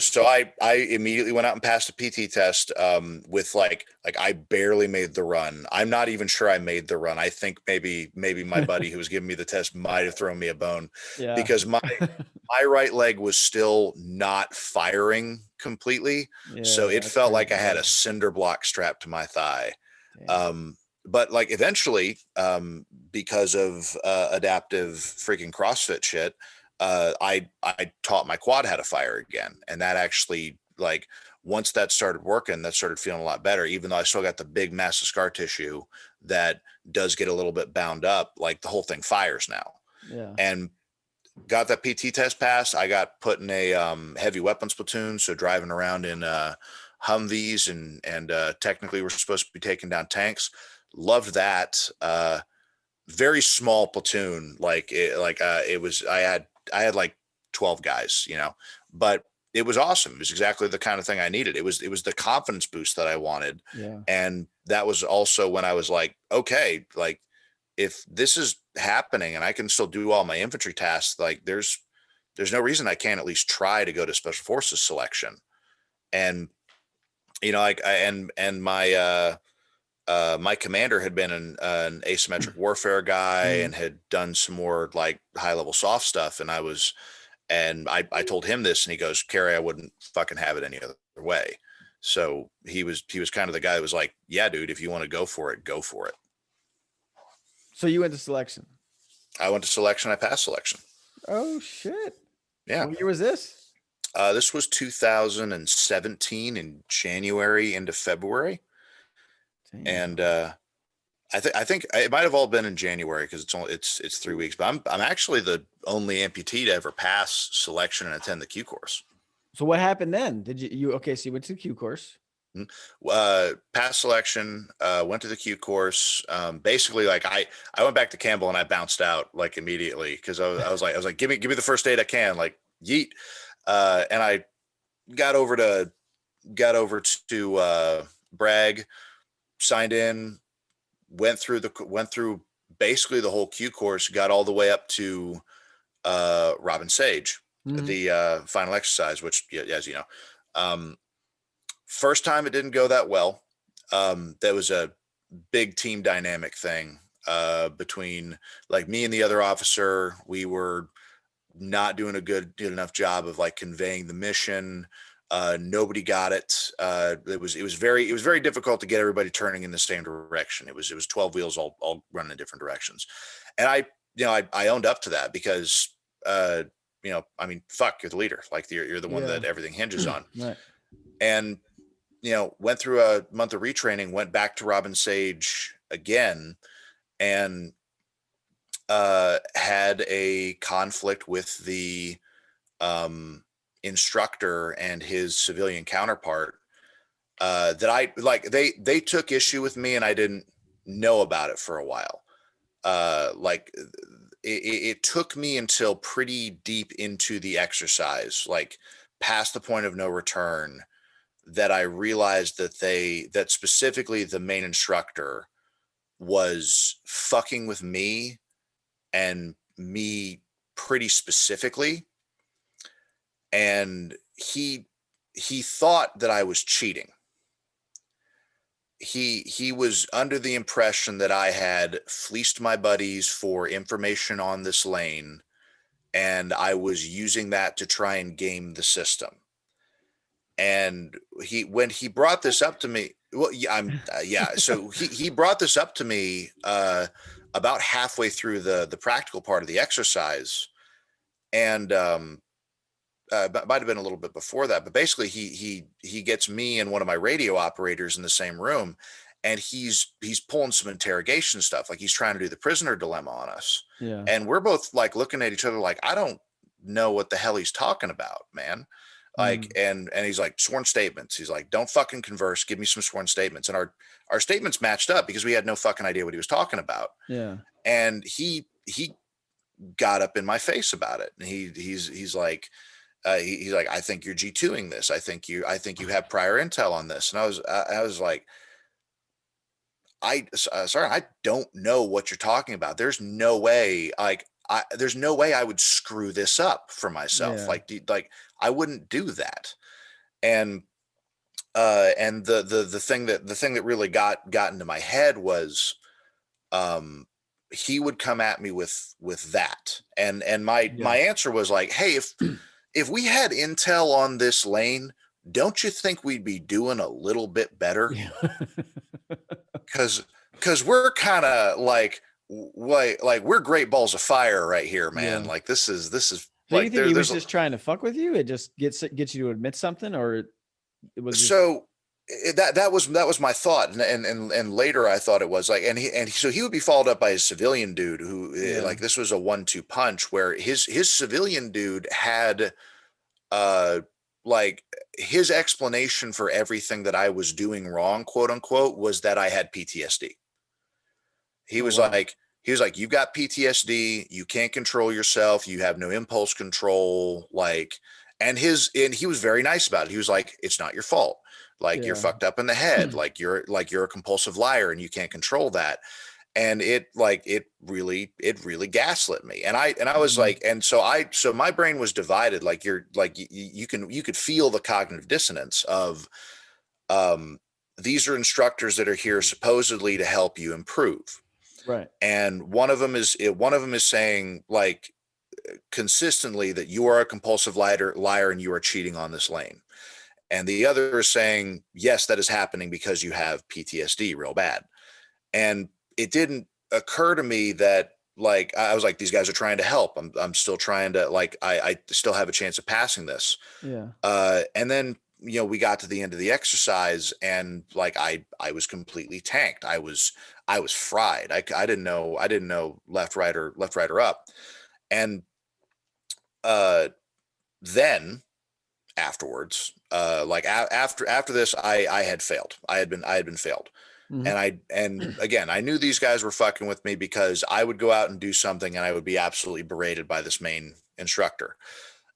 So I immediately went out and passed a PT test with like I barely made the run. I'm not even sure I made the run. I think maybe my buddy who was giving me the test might have thrown me a bone Yeah. because my right leg was still not firing completely. So Yeah, it that's felt crazy. like I had a cinder block strapped to my thigh. Damn. But like eventually, because of adaptive freaking CrossFit shit, I taught my quad how to fire again, and that actually like once that started working, that started feeling a lot better. Even though I still got the big massive scar tissue that does get a little bit bound up, like the whole thing fires now. Yeah. And got that PT test passed. I got put in a heavy weapons platoon, so driving around in Humvees and technically we're supposed to be taking down tanks. Loved that. Very small platoon. It was. I had like 12 guys, but it was awesome. It was exactly the kind of thing I needed. It was the confidence boost that I wanted, Yeah. and that was also when I was like, okay, like if this is happening and I can still do all my infantry tasks, like there's no reason I can't at least try to go to special forces selection. And like and my commander had been an asymmetric warfare guy and had done some more like high level soft stuff. And I told him this and he goes, Carey, I wouldn't fucking have it any other way. So he was kind of the guy that was like, yeah, dude, if you want to go for it, go for it. So you went to selection. I went to selection. I passed selection. Oh shit. Yeah. What year was this? This was 2017 in January into February. Damn. And I think it might have all been in January because it's 3 weeks, but I'm actually the only amputee to ever pass selection and attend the Q course. So what happened then? Did you okay? So you went to the Q course. Pass selection, went to the Q course. Basically, like I went back to Campbell and I bounced out like immediately because I was like, give me the first aid I can, like yeet. And I got over to Bragg, signed in, went through basically the whole Q course, got all the way up to Robin Sage, the final exercise, which, as you know, first time it didn't go that well. There was a big team dynamic thing between like me and the other officer. We were not doing a good enough job of like conveying the mission. Nobody got it. It was very difficult to get everybody turning in the same direction. It was 12 wheels all running in different directions. And I owned up to that because, I mean, fuck, you're the leader. Like you're the one that everything hinges on. Right. And, went through a month of retraining, went back to Robin Sage again and, had a conflict with the, instructor and his civilian counterpart that I like they took issue with me and I didn't know about it for a while. It took me until pretty deep into the exercise, like past the point of no return, that I realized that specifically the main instructor was fucking with me and me pretty specifically. And he thought that I was cheating. He was under the impression that I had fleeced my buddies for information on this lane, and I was using that to try and game the system. And when he brought this up to me, well, yeah, so he brought this up to me about halfway through the practical part of the exercise, and might have been a little bit before that, but basically he gets me and one of my radio operators in the same room, and he's pulling some interrogation stuff, like he's trying to do the prisoner dilemma on us. Yeah. And we're both like looking at each other like, I don't know what the hell he's talking about, man. Like, and he's like, sworn statements. He's like, don't fucking converse. Give me some sworn statements. And our statements matched up because we had no fucking idea what he was talking about. Yeah. And he got up in my face about it. And he's like, he's like, I think you're G2ing this. I think you have prior intel on this. And I was like, sorry, I don't know what you're talking about. There's no way. Like, there's no way I would screw this up for myself. Yeah. Like I wouldn't do that. And the thing that really got into my head was, he would come at me with that. And my Yeah. answer was like, hey, if we had intel on this lane, don't you think we'd be doing a little bit better? Yeah. Cause we're kind of like we're great balls of fire right here, man. Yeah. Like this is So you like think he was there's just trying to fuck with you? It just gets you to admit something, or it was just, so that was my thought. And later I thought it was like, so he would be followed up by his civilian dude who Yeah. like, this was a 1-2 punch where his civilian dude had, like his explanation for everything that I was doing wrong, quote unquote, was that I had PTSD. He Oh, was wow. like, you've got PTSD. You can't control yourself. You have no impulse control. Like, and he was very nice about it. He was like, it's not your fault. Like you're Yeah. fucked up in the head. Like you're a compulsive liar and you can't control that. And it really gaslit me. And I was Mhm. like, and so my brain was divided. Like you could feel the cognitive dissonance of, these are instructors that are here supposedly to help you improve. Right. And one of them is saying like consistently that you are a compulsive liar and you are cheating on this lane. And the other is saying, yes, that is happening because you have PTSD real bad. And it didn't occur to me that, like, I was like, these guys are trying to help. I'm still trying to, like, I still have a chance of passing this. Yeah. And then, we got to the end of the exercise and like, I was completely tanked. I was fried. I didn't know left, right, or up. And, then afterwards, like after this, I had failed. I had been failed. Mhm. And again, I knew these guys were fucking with me because I would go out and do something and I would be absolutely berated by this main instructor.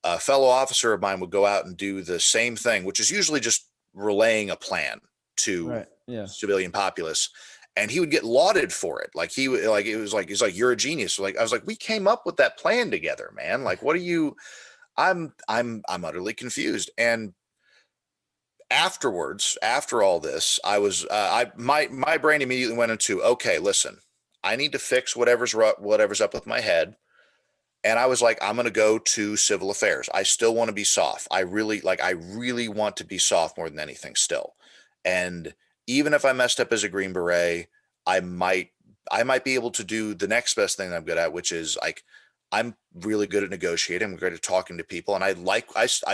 A fellow officer of mine would go out and do the same thing, which is usually just relaying a plan to Right. Yeah. civilian populace. And he would get lauded for it. Like he's like, you're a genius. Like, I was like, we came up with that plan together, man. Like, what are you, I'm utterly confused. And afterwards, after all this, I was, my brain immediately went into, okay, listen, I need to fix whatever's up with my head. And I was like, I'm going to go to civil affairs. I still want to be soft. I really want to be soft more than anything still. And even if I messed up as a Green Beret, I might be able to do the next best thing that I'm good at, which is like, I'm really good at negotiating. I'm great at talking to people. And I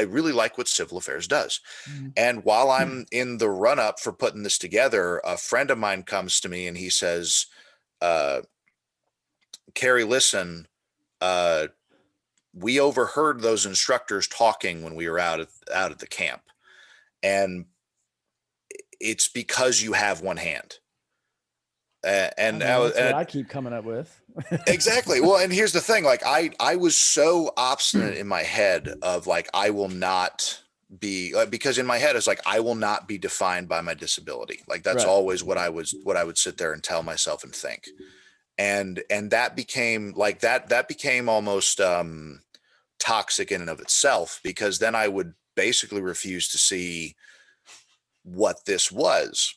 really like what civil affairs does. Mhm. And while I'm in the run up for putting this together, a friend of mine comes to me and he says, Carey, listen, we overheard those instructors talking when we were out at the camp, and it's because you have one hand. And That's what I keep coming up with. exactly. Well, and here's the thing: like I was so obstinate in my head of like, I will not be, because in my head it's like, I will not be defined by my disability. Like that's Right. always what I would sit there and tell myself and think. And that became like that became almost toxic in and of itself, because then I would basically refuse to see what this was.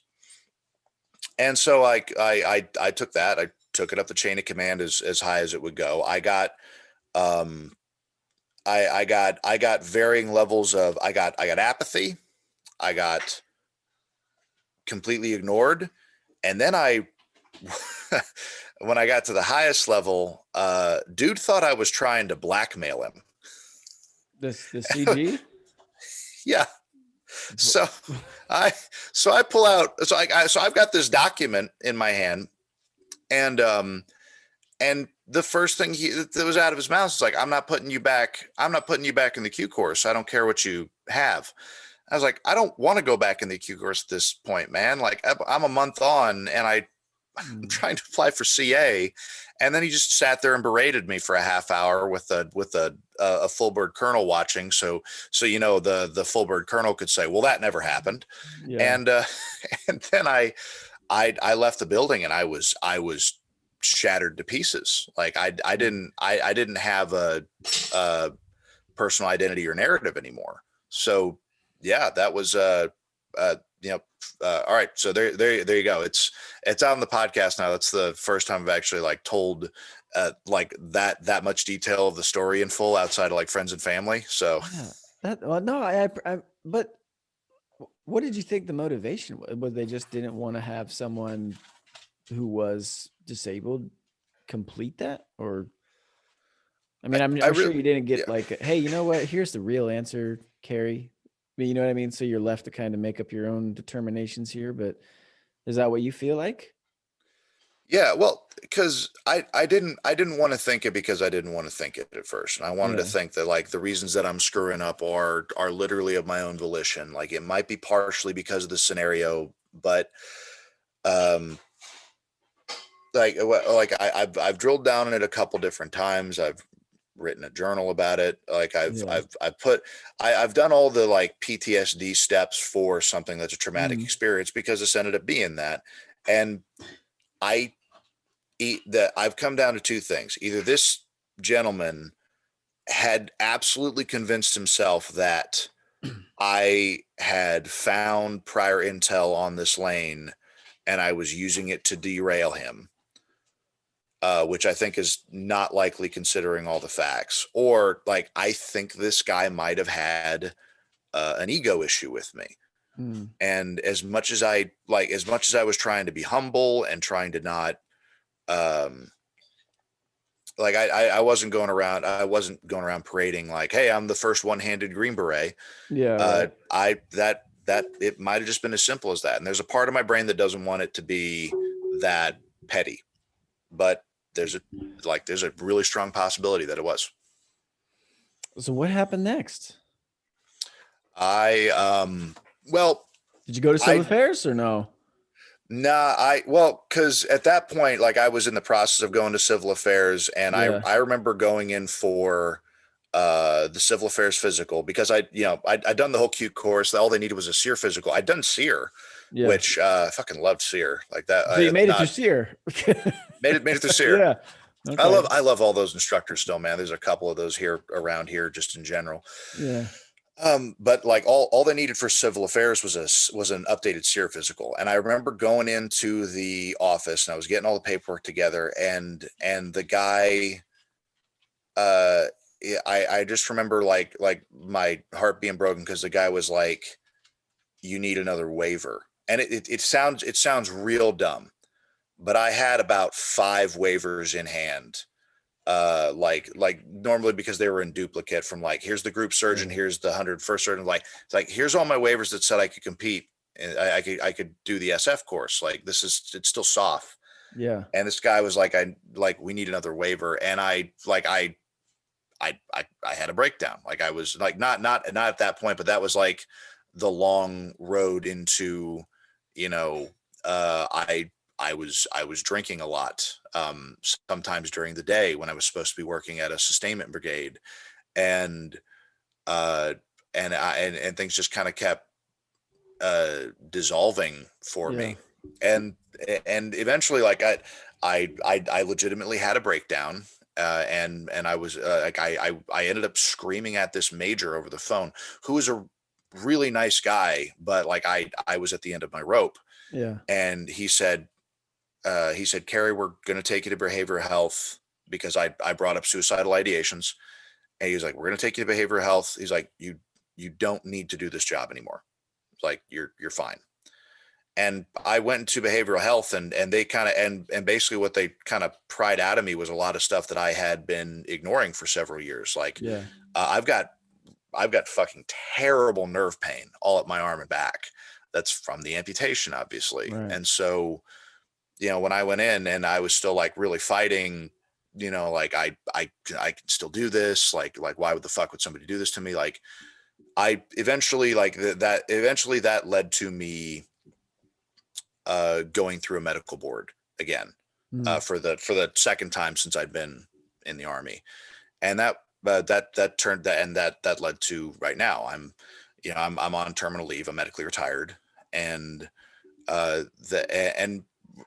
And so I took that. I took it up the chain of command as high as it would go. I got I got varying levels of, I got apathy, I got completely ignored, and then when I got to the highest level, dude thought I was trying to blackmail him. The CG. Yeah. So I pull out, so I've got this document in my hand, and the first thing that was out of his mouth is like, I'm not putting you back in the Q course. I don't care what you have. I was like, I don't want to go back in the Q course at this point, man. Like I'm a month on and I'm trying to apply for CA. And then he just sat there and berated me for a half hour with a full bird colonel watching. So, the full bird colonel could say, well, that never happened. Yeah. And, and then I left the building, and I was shattered to pieces. Like I didn't have a personal identity or narrative anymore. So yeah, that was all right. So there you go. It's out on the podcast now. That's the first time I've actually like told like that much detail of the story in full outside of like friends and family. So yeah, but what did you think the motivation was? Was they just didn't want to have someone who was disabled complete that? Or I mean, I'm sure you didn't get like, hey, you know what? Here's the real answer, Carey. I mean, you know what I mean? So you're left to kind of make up your own determinations here, but is that what you feel like? Yeah, well, because I didn't want to think it because I didn't want to think it at first. And I wanted to think that like the reasons that I'm screwing up are literally of my own volition. Like it might be partially because of the scenario, but like I've drilled down on it a couple different times. I've written a journal about it. Like I've done all the like PTSD steps for something that's a traumatic experience because this ended up being that. And I've come down to two things. Either this gentleman had absolutely convinced himself that I had found prior intel on this lane and I was using it to derail him, which I think is not likely considering all the facts. Or like, I think this guy might have had an ego issue with me. And as much as I was trying to be humble and trying to not, like I wasn't going around parading like, hey, I'm the first one-handed Green Beret. Yeah. That it might've just been as simple as that. And there's a part of my brain that doesn't want it to be that petty, but there's a really strong possibility that it was. So what happened next? Well, did you go to civil affairs or no? Nah, because at that point, like I was in the process of going to civil affairs, and I remember going in for the civil affairs physical because I'd done the whole cute course. All they needed was a SEER physical. I'd done SEER, which I fucking loved SEER like that. So you made it through SEER. made it through SEER. Yeah. Okay. I love all those instructors still, man. There's a couple of those around here just in general. Yeah. But like all they needed for civil affairs was an updated SEER physical. And I remember going into the office and I was getting all the paperwork together and the guy, I just remember like my heart being broken because the guy was like, you need another waiver. And it sounds real dumb, but I had about 5 waivers in hand. Like normally because they were in duplicate from like, here's the group surgeon, here's the 101st surgeon. Like, it's like, here's all my waivers that said I could compete and I could do the SF course. Like it's still soft. Yeah. And this guy was like, we need another waiver. And I had a breakdown. Like I was like, not at that point, but that was like the long road into, I was drinking a lot, sometimes during the day when I was supposed to be working at a sustainment brigade, and things just kind of kept dissolving for me, and eventually, like I legitimately had a breakdown, and I was like I ended up screaming at this major over the phone, who was a really nice guy, but like I was at the end of my rope. Yeah, and he said, Carey, we're going to take you to behavioral health because I brought up suicidal ideations. And he was like, we're going to take you to behavioral health. He's like, you don't need to do this job anymore. It's like, you're fine. And I went into behavioral health and they kind of, and basically what they kind of pried out of me was a lot of stuff that I had been ignoring for several years. Like, I've got fucking terrible nerve pain all up my arm and back. That's from the amputation, obviously. Right. And so, when I went in and I was still like really fighting, like I can still do this. Like, why would the fuck would somebody do this to me? Like I eventually that led to me, going through a medical board again, for the second time since I'd been in the Army. And that led to right now I'm on terminal leave. I'm medically retired. And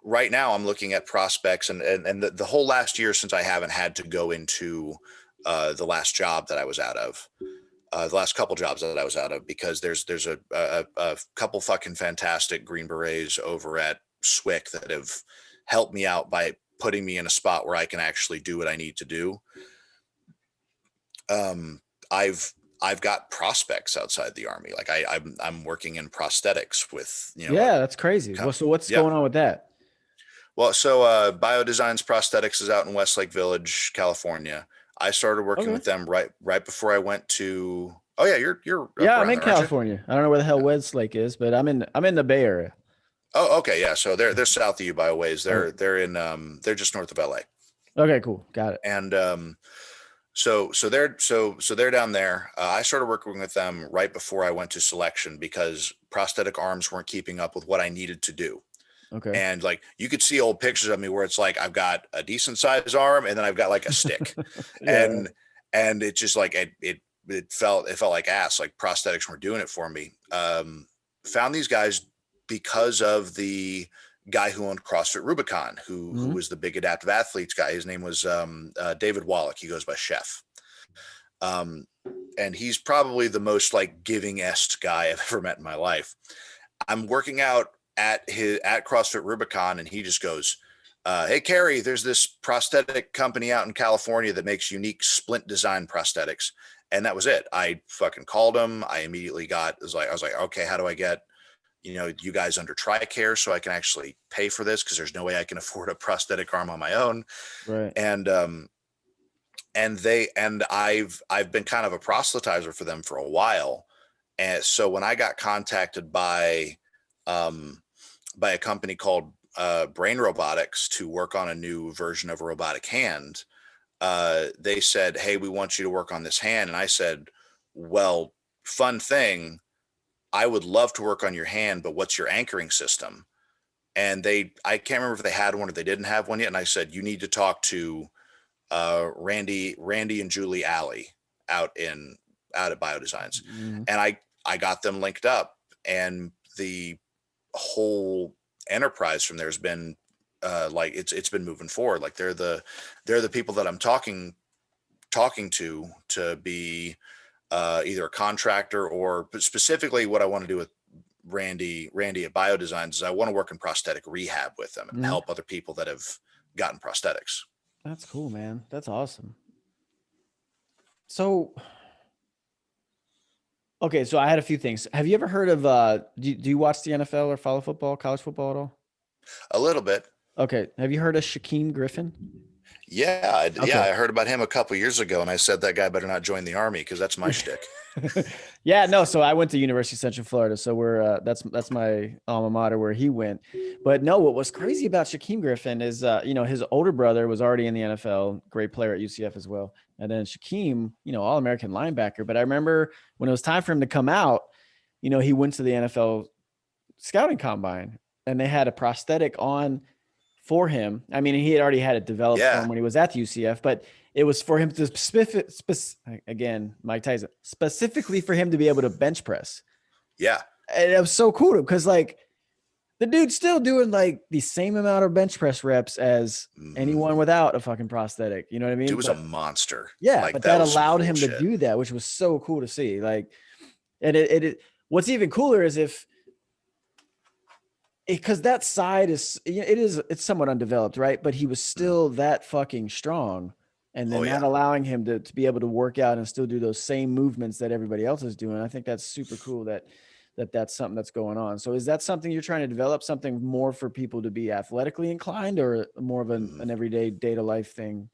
right now I'm looking at prospects and the whole last year, since I haven't had to go into the last job that I was out of, the last couple jobs that I was out of, because there's a couple fucking fantastic Green Berets over at SWIC that have helped me out by putting me in a spot where I can actually do what I need to do. I've got prospects outside the Army. Like I'm working in prosthetics with, Yeah, that's crazy. Well, so what's yeah. going on with that? Well, so Biodesigns Prosthetics is out in Westlake Village, California. I started working with them right before I went to. Oh yeah, you're Yeah, I'm around in there, aren't you? California. I don't know where the hell Westlake is, but I'm in the Bay Area. Oh, okay, yeah. So they're south of you by a ways. They're Okay. they're in they're just north of LA. Okay, cool. Got it. And so they're down there. I started working with them right before I went to selection because prosthetic arms weren't keeping up with what I needed to do. Okay. And like you could see old pictures of me where it's like I've got a decent sized arm and then I've got like a stick. Yeah. and it just like it felt like ass. Like prosthetics weren't doing it for me. Found these guys because of the guy who owned CrossFit Rubicon, who was the big adaptive athletes guy. His name was David Wallach. He goes by Chef. And he's probably the most like giving-est guy I've ever met in my life. I'm working out at CrossFit Rubicon, and he just goes, hey, Carey, there's this prosthetic company out in California that makes unique splint design prosthetics. And that was it. I fucking called him. I immediately I was like, okay, how do I get, you guys under TRICARE so I can actually pay for this? Cause there's no way I can afford a prosthetic arm on my own. Right. And I've been kind of a proselytizer for them for a while. And so when I got contacted by a company called Brain Robotics to work on a new version of a robotic hand, they said, hey, we want you to work on this hand. And I said, well, fun thing, I would love to work on your hand, but what's your anchoring system? And I can't remember if they had one or they didn't have one yet. And I said, you need to talk to Randy and Julie Alley out at Biodesigns. And I got them linked up, and the whole enterprise from there has been like it's been moving forward. Like they're the people that I'm talking to be either a contractor or specifically what I want to do with Randy at Biodesigns is I want to work in prosthetic rehab with them and help other people that have gotten prosthetics. That's cool, man. That's awesome. So, okay, so I had a few things. Have you ever heard of do you watch the NFL or follow football, college football at all? A little bit. Okay. Have you heard of Shaquem Griffin? Yeah. Okay. Yeah. I heard about him a couple years ago, and I said that guy better not join the Army because that's my shtick. Yeah, no. So I went to University of Central Florida. So we're that's my alma mater where he went. But no, what was crazy about Shaquem Griffin is his older brother was already in the NFL, great player at UCF as well. And then Shaquem, All-American linebacker. But I remember when it was time for him to come out, he went to the NFL scouting combine and they had a prosthetic on for him. I mean, he had already had it developed for him when he was at the UCF, but it was for him to again, Mike Tyson, specifically for him to be able to bench press. Yeah. And it was so cool because like the dude's still doing like the same amount of bench press reps as anyone without a fucking prosthetic. You know what I mean? Dude was a monster. Yeah. Like, but that allowed cool him to do that, which was so cool to see. Like, and it what's even cooler is because that side it's somewhat undeveloped, right? But he was still that fucking strong. And then not allowing him to be able to work out and still do those same movements that everybody else is doing. I think that's super cool that's something that's going on. So is that something you're trying to develop, something more for people to be athletically inclined or more of an everyday day to life thing?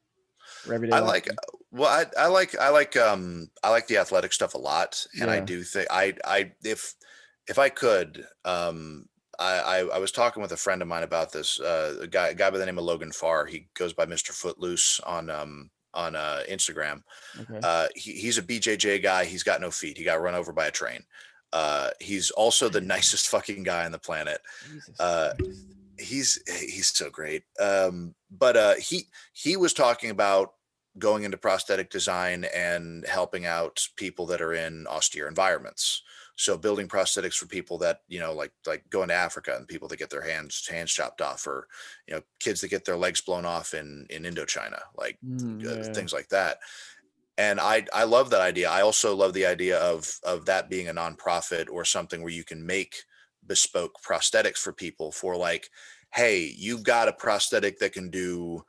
For everyday I life like, well, I like the athletic stuff a lot. And I do think if I could, I was talking with a friend of mine about this, a guy by the name of Logan Farr. He goes by Mr. Footloose on Instagram. Okay. He's a BJJ guy. He's got no feet. He got run over by a train. He's also the nicest fucking guy on the planet. He's so great. But he was talking about going into prosthetic design and helping out people that are in austere environments, So building prosthetics for people that, like going to Africa and people that get their hands chopped off, or, kids that get their legs blown off in Indochina, like Yeah. things like that. And I love that idea. I also love the idea of that being a nonprofit or something where you can make bespoke prosthetics for people for, like, hey, you've got a prosthetic that can do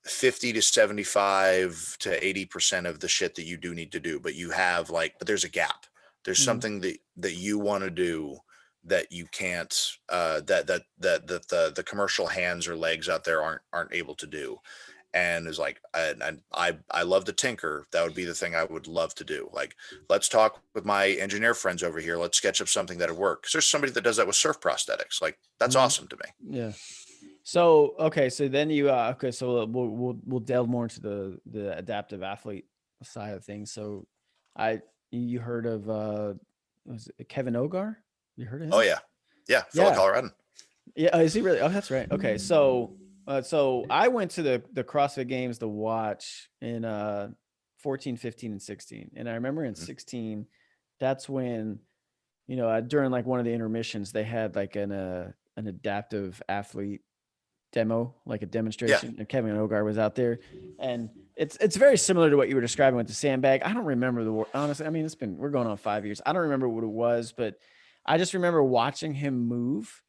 50 to 75 to 80% of the shit that you do need to do, but but there's a gap. There's Mhm. something that you want to do that you can't, that the commercial hands or legs out there aren't able to do. And is like, I love to tinker. That would be the thing I would love to do. Like, let's talk with my engineer friends over here. Let's sketch up something that would work. 'Cause there's somebody that does that with surf prosthetics. Like, that's Mhm. awesome to me. Yeah. So okay, so then you okay, so we'll delve more into the adaptive athlete side of things. So I you heard of was it Kevin Ogar? You heard of Oh him? yeah. Yeah. Fellow Yeah. Coloradan. Yeah, is he really? Oh, that's right. Okay. So I went to the CrossFit games to watch in 14, 15 and 16. And I remember in Mhm. 16 that's when during like one of the intermissions they had like an adaptive athlete demo, like a Yeah. demonstration, and Kevin Ogar was out there, and it's very similar to what you were describing with the sandbag. I don't remember the word, honestly. I mean, we're going on 5 years. I don't remember what it was, but I just remember watching him move,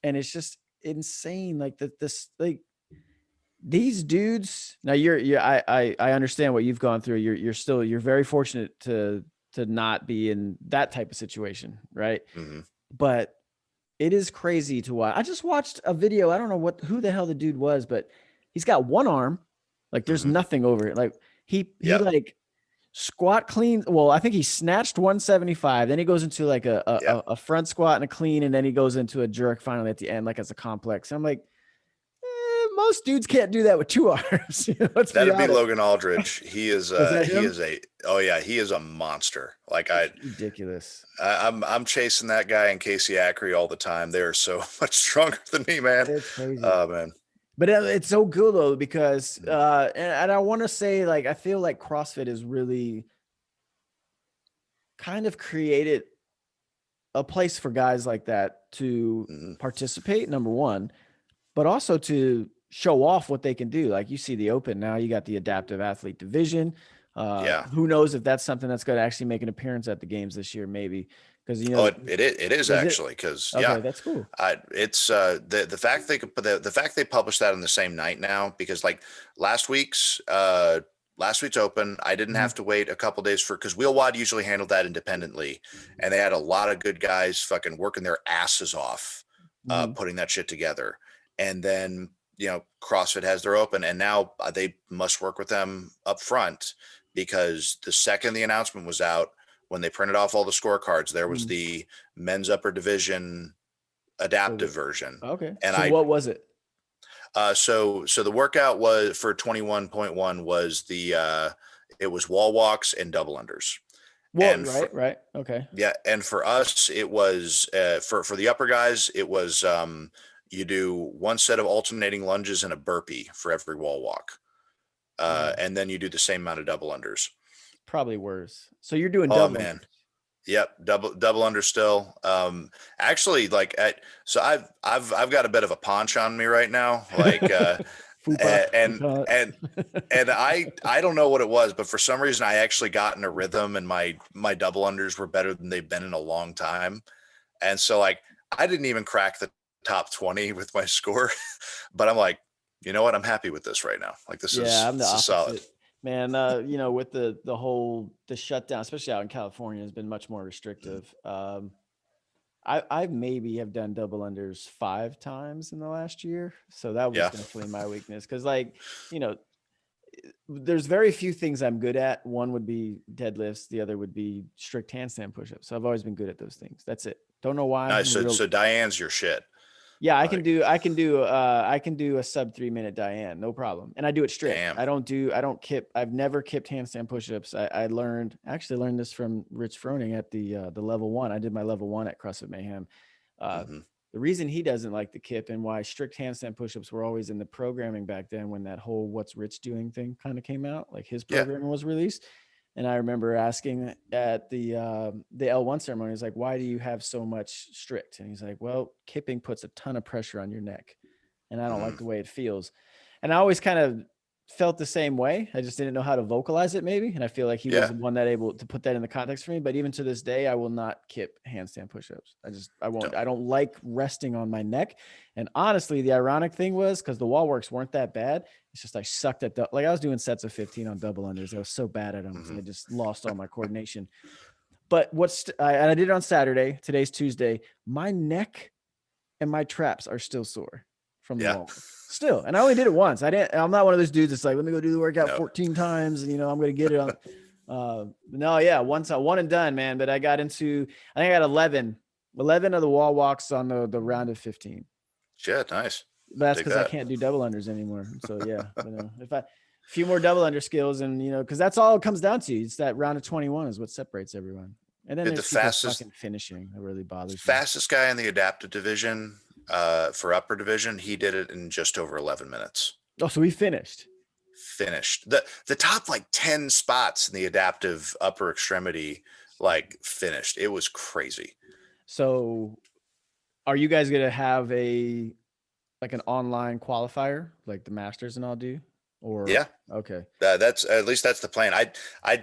and it's just insane. Like this, like these dudes. Now I understand what you've gone through. You're very fortunate to not be in that type of situation, right? Hmm. But it is crazy to watch. I just watched a video. I don't know who the hell the dude was, but he's got one arm, like there's Hmm. nothing over it. Like he Yep. like squat clean. Well, I think he snatched 175. Then he goes into like Yep. a front squat and a clean, and then he goes into a jerk finally at the end, like as a complex. And I'm like, most dudes can't do that with two arms. Let's be That'd be honest. Logan Aldridge. He is Was that him? oh yeah, he is a monster. Like It's ridiculous. I'm chasing that guy and Casey Ackery all the time. They're so much stronger than me, man. It's crazy. Oh man. But it's so cool though, because Mhm. and I want to say, like, I feel like CrossFit has really kind of created a place for guys like that to Mhm. participate, number one, but also to show off what they can do. Like, you see the open now, you got the adaptive athlete division. Yeah. Who knows if that's something that's going to actually make an appearance at the games this year, maybe, because Oh, it is is it actually, because yeah, okay? That's cool. it's the fact the fact they published that on the same night now, because like last week's last week's open, I didn't Mhm. have to wait a couple days because Wheel Wide usually handled that independently, and they had a lot of good guys fucking working their asses off Mhm. putting that shit together. And then CrossFit has their open, and now they must work with them up front, because the second the announcement was out, when they printed off all the scorecards, there was Mhm. the men's upper division So adaptive version. okay. And So what was it? so the workout was for 21.1 was it was wall walks and double unders. Well, And for, right. Okay. yeah, and for us, it was for the upper guys, it was you do one set of alternating lunges and a burpee for every wall walk. Yeah. And then you do the same amount of double unders. Probably worse. So you're doing Oh double. man. Yep, double under still. Actually, like so I've got a bit of a paunch on me right now, like Fupa, we and call and and I don't know what it was, but for some reason I actually got in a rhythm, and my double unders were better than they've been in a long time. And so, like, I didn't even crack the top 20 with my score, but I'm like, you know what? I'm happy with this right now. Like, Yeah, I'm the this is solid. opposite. Man, with the whole the shutdown, especially out in California, has been much more Mm. restrictive. I maybe have done double unders 5 times in the last year. So that was Yeah. definitely my weakness. Cause like, you know, there's very few things I'm good at. One would be deadlifts. The other would be strict handstand pushups. So I've always been good at those things. That's it. Don't know why. Nice. So Diane's your shit. Yeah, Like, I can do a sub 3 minute Diane, no problem. And I do it strict. damn. I don't kip. I've never kipped handstand pushups. I actually learned this from Rich Froning at the level 1. I did my level 1 at CrossFit Mayhem. Uh, Hmm. the reason he doesn't like the kip, and why strict handstand pushups were always in the programming back then, when that whole "what's Rich doing" thing kind of came out, like his Yeah. programming was released. And I remember asking at the L1 ceremony, he's like, why do you have so much strict? And he's like, well, kipping puts a ton of pressure on your neck, and I don't like the way it feels. And I always kind of felt the same way. I just didn't know how to vocalize it maybe. And I feel like he was the one that able to put that in the context for me. But even to this day, I will not kip handstand push-ups. I won't. I don't like resting on my neck. And honestly, the ironic thing was, because the wall works weren't that bad, it's just I sucked at like I was doing sets of 15 on double unders. I was so bad at them. I just lost all my coordination. But I did it on Saturday. Today's Tuesday. My neck and my traps are still sore from the wall. Still. And I only did it once. I'm not one of those dudes that's like, let me go do the workout 14 times. And, I'm going to get it on. Once one and done, man. But I got into, I think I got 11 of the wall walks on the round of 15. Shit. Nice. But that's because I can't do double unders anymore. So yeah, if a few more double under skills and, cause that's all it comes down to. It's that round of 21 is what separates everyone. And then there's the fastest fucking finishing that really bothers me. Fastest guy in the adaptive division, for upper division, he did it in just over 11 minutes. Oh, so he finished the top like 10 spots in the adaptive upper extremity, finished. It was crazy. So are you guys going to have an online qualifier like the masters and all do? Or okay, that's at least that's the plan. I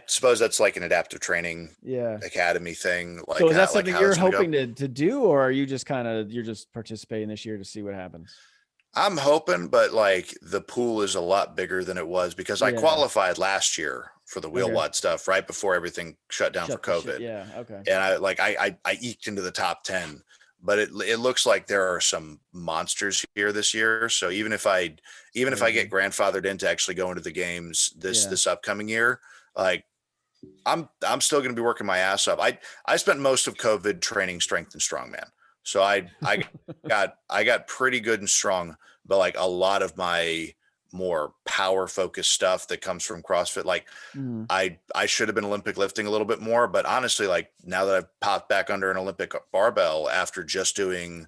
suppose that's like an adaptive training academy thing. So is that something you're hoping to do, or are you just you're just participating this year to see what happens? I'm hoping, but the pool is a lot bigger than it was because I qualified last year for the wheel wad stuff right before everything shut down for COVID. Yeah, okay. And I eked into the top 10. But it looks like there are some monsters here this year. So even if I get grandfathered into actually going to the games this upcoming year, I'm still going to be working my ass up. I spent most of COVID training strength and strongman. So I got pretty good and strong, but a lot of my more power focused stuff that comes from CrossFit. I should have been Olympic lifting a little bit more, but honestly, now that I've popped back under an Olympic barbell after just doing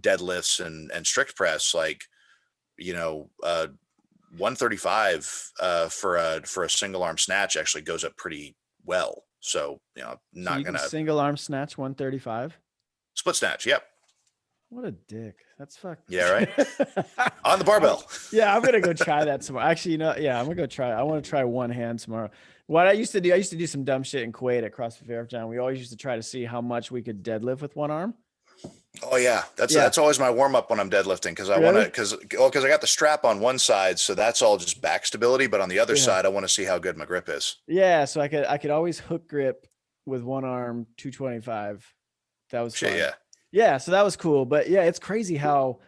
deadlifts and strict press, 135 for a single arm snatch actually goes up pretty well. So, not going to single arm snatch 135 split snatch. Yep. What a dick. That's fucked. Yeah, right. On the barbell. I'm going to go try that tomorrow. Actually, I'm going to go try. I want to try one hand tomorrow. What I used to do some dumb shit in Kuwait at CrossFit Fairtown. We always used to try to see how much we could deadlift with one arm. Oh yeah. That's always my warm up when I'm deadlifting. Cause I want to, cause I got the strap on one side. So that's all just back stability. But on the other side, I want to see how good my grip is. Yeah. So I could always hook grip with one arm, 225. That was fun. Shit, yeah. So that was cool. But yeah, it's crazy how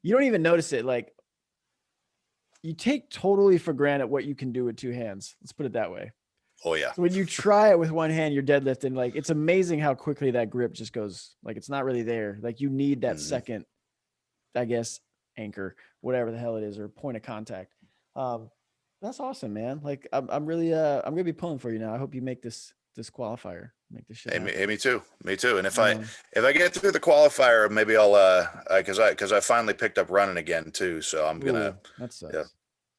you don't even notice it. You take totally for granted what you can do with two hands. Let's put it that way. Oh yeah. So when you try it with one hand, you're deadlifting. It's amazing how quickly that grip just goes. It's not really there. You need that second, I guess, anchor, whatever the hell it is, or point of contact. That's awesome, man. I'm really, I'm going to be pulling for you now. I hope you make this qualifier, make this shit. Hey, me too. And if I get through the qualifier, maybe I'll, cause I finally picked up running again too. So I'm going to, that sucks. Yeah,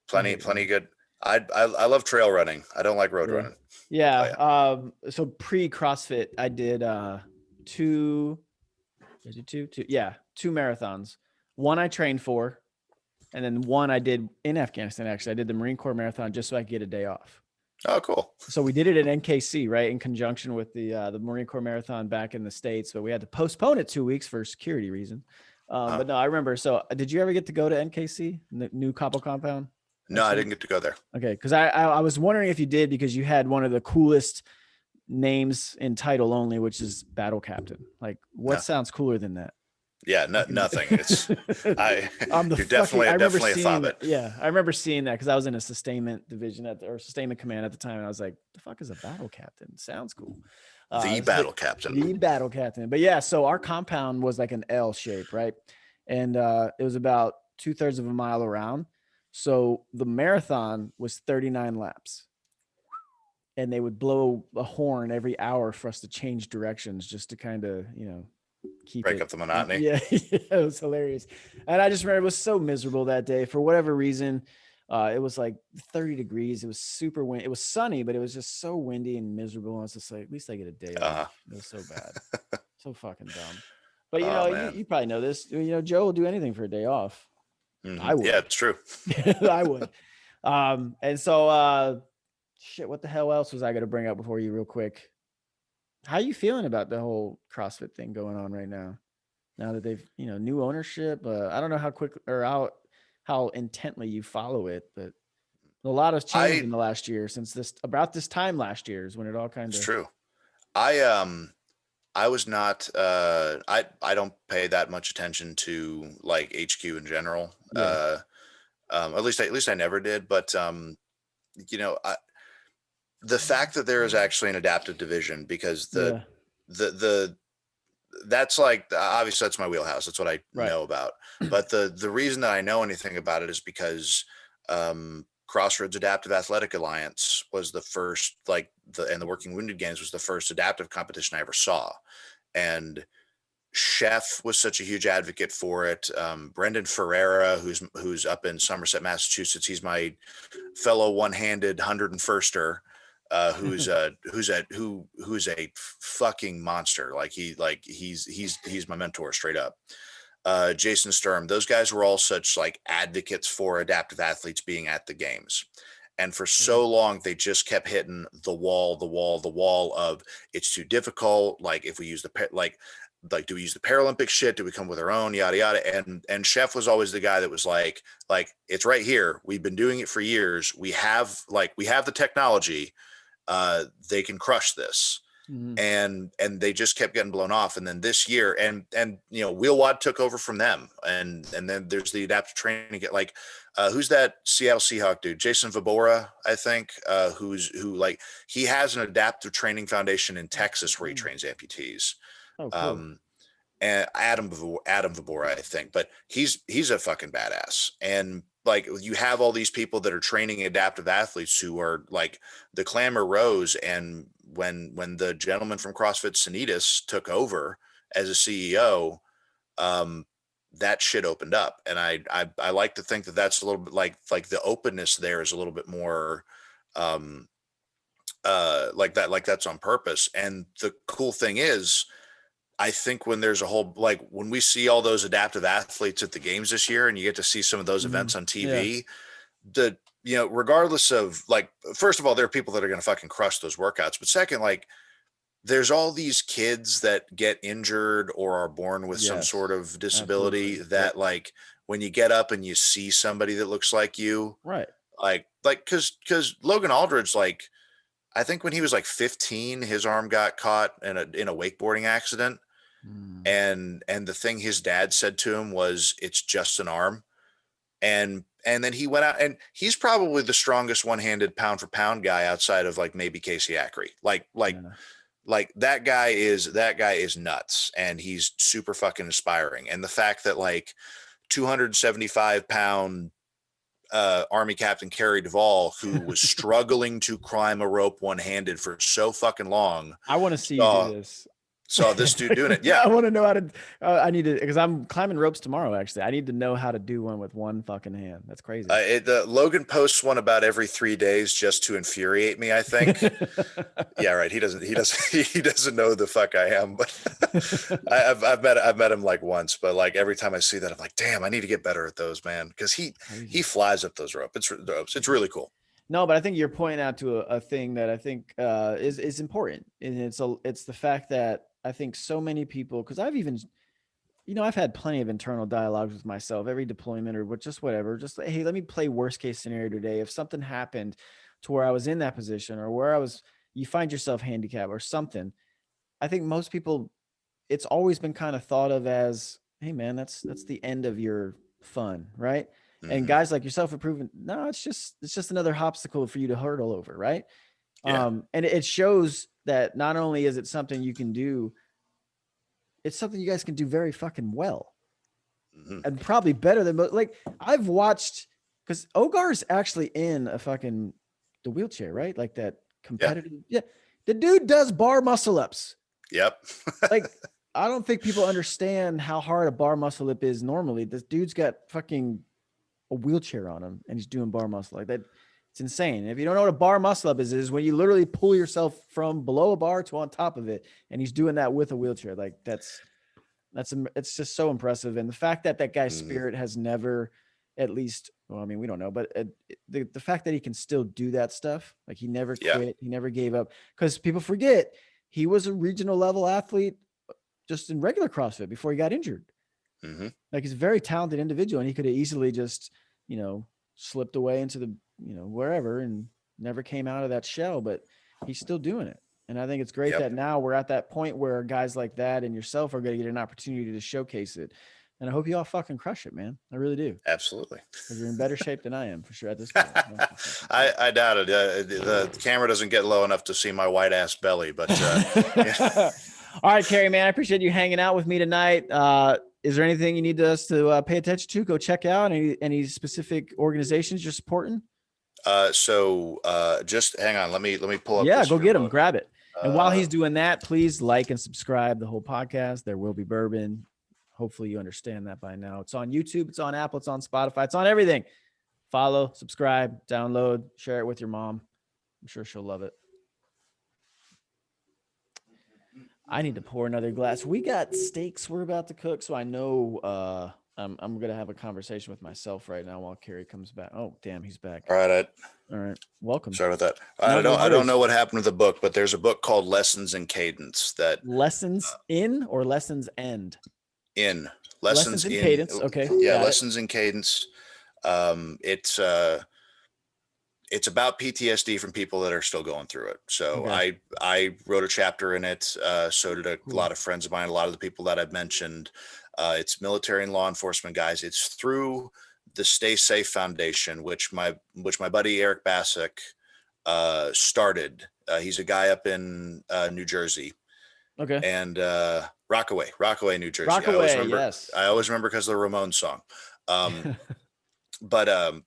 plenty good. I love trail running. I don't like road running. Yeah. So pre CrossFit, I did two marathons. One I trained for, and then one I did in Afghanistan. Actually, I did the Marine Corps marathon just so I could get a day off. Oh, cool. So we did it at NKC, right, in conjunction with the Marine Corps marathon back in the States, but we had to postpone it 2 weeks for security reason. But no, I remember. So did you ever get to go to NKC, the new Cabo compound? No, I didn't get to go there. Okay. Cause I was wondering if you did, because you had one of the coolest names in title only, which is Battle Captain. What sounds cooler than that? Yeah, nothing. It's you're definitely a fobbit. Yeah, I remember seeing that because I was in a sustainment division or sustainment command at the time, and I was like, "The fuck is a battle captain? Sounds cool." The battle captain. But yeah, so our compound was like an L shape, right? And it was about 2/3 of a mile around. So the marathon was 39 laps. And they would blow a horn every hour for us to change directions just to kind of, break up the monotony. Yeah, it was hilarious. And I just remember it was so miserable that day for whatever reason. It was like 30 degrees. It was super wind. It was sunny, but it was just so windy and miserable. And I was just like, at least I get a day Uh, off. It was so bad. So fucking dumb. But oh man. you probably know this. Joe will do anything for a day off. I Yeah, would. it's true. I would. And so shit, what the hell else was I gonna bring up before you real quick? How you feeling about the whole CrossFit thing going on right now? Now that they've, new ownership. I don't know how quick or how intently you follow it, but a lot has changed in the last year since about this time last year is when it all kind It's of. true. I was not I don't pay that much attention to like HQ in general. Yeah. At least I never did, but you know, the fact that there is actually an adaptive division, because Yeah. the that's like, obviously that's my wheelhouse. That's what I Right. know about. But the reason that I know anything about it is because Crossroads Adaptive Athletic Alliance was the first, and the Working Wounded Games was the first adaptive competition I ever saw. And Chef was such a huge advocate for it. Brendan Ferreira, who's up in Somerset, Massachusetts, he's my fellow one-handed 101ster, who's a fucking monster. He's my mentor straight up. Jason Sturm, those guys were all such like advocates for adaptive athletes being at the games. And for so long, they just kept hitting the wall of it's too difficult. Like, if we use do we use the Paralympic shit? Do we come with our own, yada, yada. And Chef was always the guy that was like, it's right here. We've been doing it for years. We have the technology. They can crush this. And they just kept getting blown off. And then this year, and Wheelwad took over from them. And then there's the adaptive training. Who's that Seattle Seahawk dude? Jason Vabora, I think, who he has an adaptive training foundation in Texas where he trains amputees. Oh, cool. And Adam Vabora, I think, but he's a fucking badass. And you have all these people that are training adaptive athletes who are the clamor rose. And when the gentleman from CrossFit Sanitas took over as a CEO, that shit opened up. And I like to think that that's a little bit like the openness there is a little bit more like that's on purpose. And the cool thing is, I think when there's a whole, when we see all those adaptive athletes at the games this year and you get to see some of those events on TV, regardless of first of all, there are people that are going to fucking crush those workouts. But second, there's all these kids that get injured or are born with some sort of disability that when you get up and you see somebody that looks like you, right. Cause Logan Aldridge, I think when he was 15, his arm got caught in a wakeboarding accident. And the thing his dad said to him was, it's just an arm. And then he went out, and he's probably the strongest one-handed pound for pound guy outside of maybe Casey Ackery. That guy is nuts, and he's super fucking inspiring. And the fact that 275 pound Army Captain Carey Duval, who was struggling to climb a rope one-handed for so fucking long. I want to see you do this. Saw this dude doing it. Yeah. I want to know how to, I need to, because I'm climbing ropes tomorrow. Actually, I need to know how to do one with one fucking hand. That's crazy. Logan posts one about every 3 days just to infuriate me, I think. Yeah, right. He doesn't know who the fuck I am, but I've met him once, but every time I see that, I'm like, damn, I need to get better at those, man. Because he flies up those ropes. It's really cool. No, but I think you're pointing out to a thing that I think is important, and it's the fact that I think so many people, because I've even, I've had plenty of internal dialogues with myself every deployment or just whatever, just hey, let me play worst case scenario today. If something happened to where I was in that position or where you find yourself handicapped or something, I think most people, it's always been kind of thought of as, hey man, that's the end of your fun, right? And guys like yourself have proven, no, it's just another obstacle for you to hurdle over, right? Yeah. And it shows that not only is it something you can do, it's something you guys can do very fucking well, and probably better than I've watched, because Ogar's actually in the wheelchair, right? That competitive. Yeah. The dude does bar muscle ups. Yep. I don't think people understand how hard a bar muscle up is normally. This dude's got fucking a wheelchair on him and he's doing bar muscle like that. It's insane. If you don't know what a bar muscle up is when you literally pull yourself from below a bar to on top of it. And he's doing that with a wheelchair. Like it's just so impressive. And the fact that that guy's spirit has never, at least, well, I mean, we don't know, but the fact that he can still do that stuff, like he never quit, he never gave up, because people forget he was a regional level athlete just in regular CrossFit before he got injured. Like he's a very talented individual, and he could have easily just, slipped away into the, wherever and never came out of that shell, but he's still doing it. And I think it's great that now we're at that point where guys like that and yourself are going to get an opportunity to showcase it. And I hope you all fucking crush it, man. I really do. Absolutely. Because you're in better shape than I am, for sure, at this point. I doubt it. The camera doesn't get low enough to see my white ass belly, but all right, Carey, man, I appreciate you hanging out with me tonight. Is there anything you need us to pay attention to? Go check out any specific organizations you're supporting? So just hang on. Let me pull up. Yeah, go get him. Grab it. And while he's doing that, please like and subscribe the whole podcast. There Will Be Bourbon. Hopefully you understand that by now. It's on YouTube. It's on Apple. It's on Spotify. It's on everything. Follow, subscribe, download, share it with your mom. I'm sure she'll love it. I need to pour another glass. We got steaks we're about to cook, so I know I'm going to have a conversation with myself right now while Carey comes back. Oh, damn, he's back. All right. All right. Welcome. Sorry about that. I don't know what happened to the book, but there's a book called Lessons in Cadence that Lessons in or Lessons End? In. Lessons in Cadence. Okay. Yeah, Lessons in Cadence. It's it's about PTSD from people that are still going through it. So I wrote a chapter in it. So did a lot of friends of mine, a lot of the people that I've mentioned. It's military and law enforcement guys. It's through the Stay Safe Foundation, which my buddy Eric Bassick started. He's a guy up in New Jersey. Okay. And Rockaway, New Jersey. Rockaway, yes. I always remember because of the Ramones song. But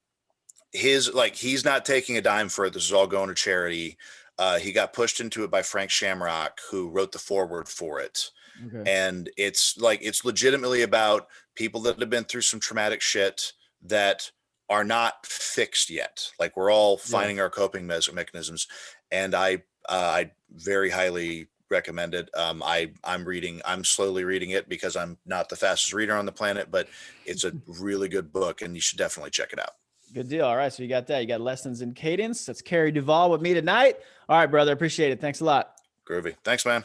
he's not taking a dime for it. This is all going to charity. He got pushed into it by Frank Shamrock, who wrote the foreword for it. Okay. And it's legitimately about people that have been through some traumatic shit that are not fixed yet. Like we're all finding our coping mechanisms. And I very highly recommend it. I'm slowly reading it because I'm not the fastest reader on the planet, but it's a really good book and you should definitely check it out. Good deal. All right. So you got that. You got Lessons in Cadence. That's Carey Duval with me tonight. All right, brother. Appreciate it. Thanks a lot. Groovy. Thanks, man.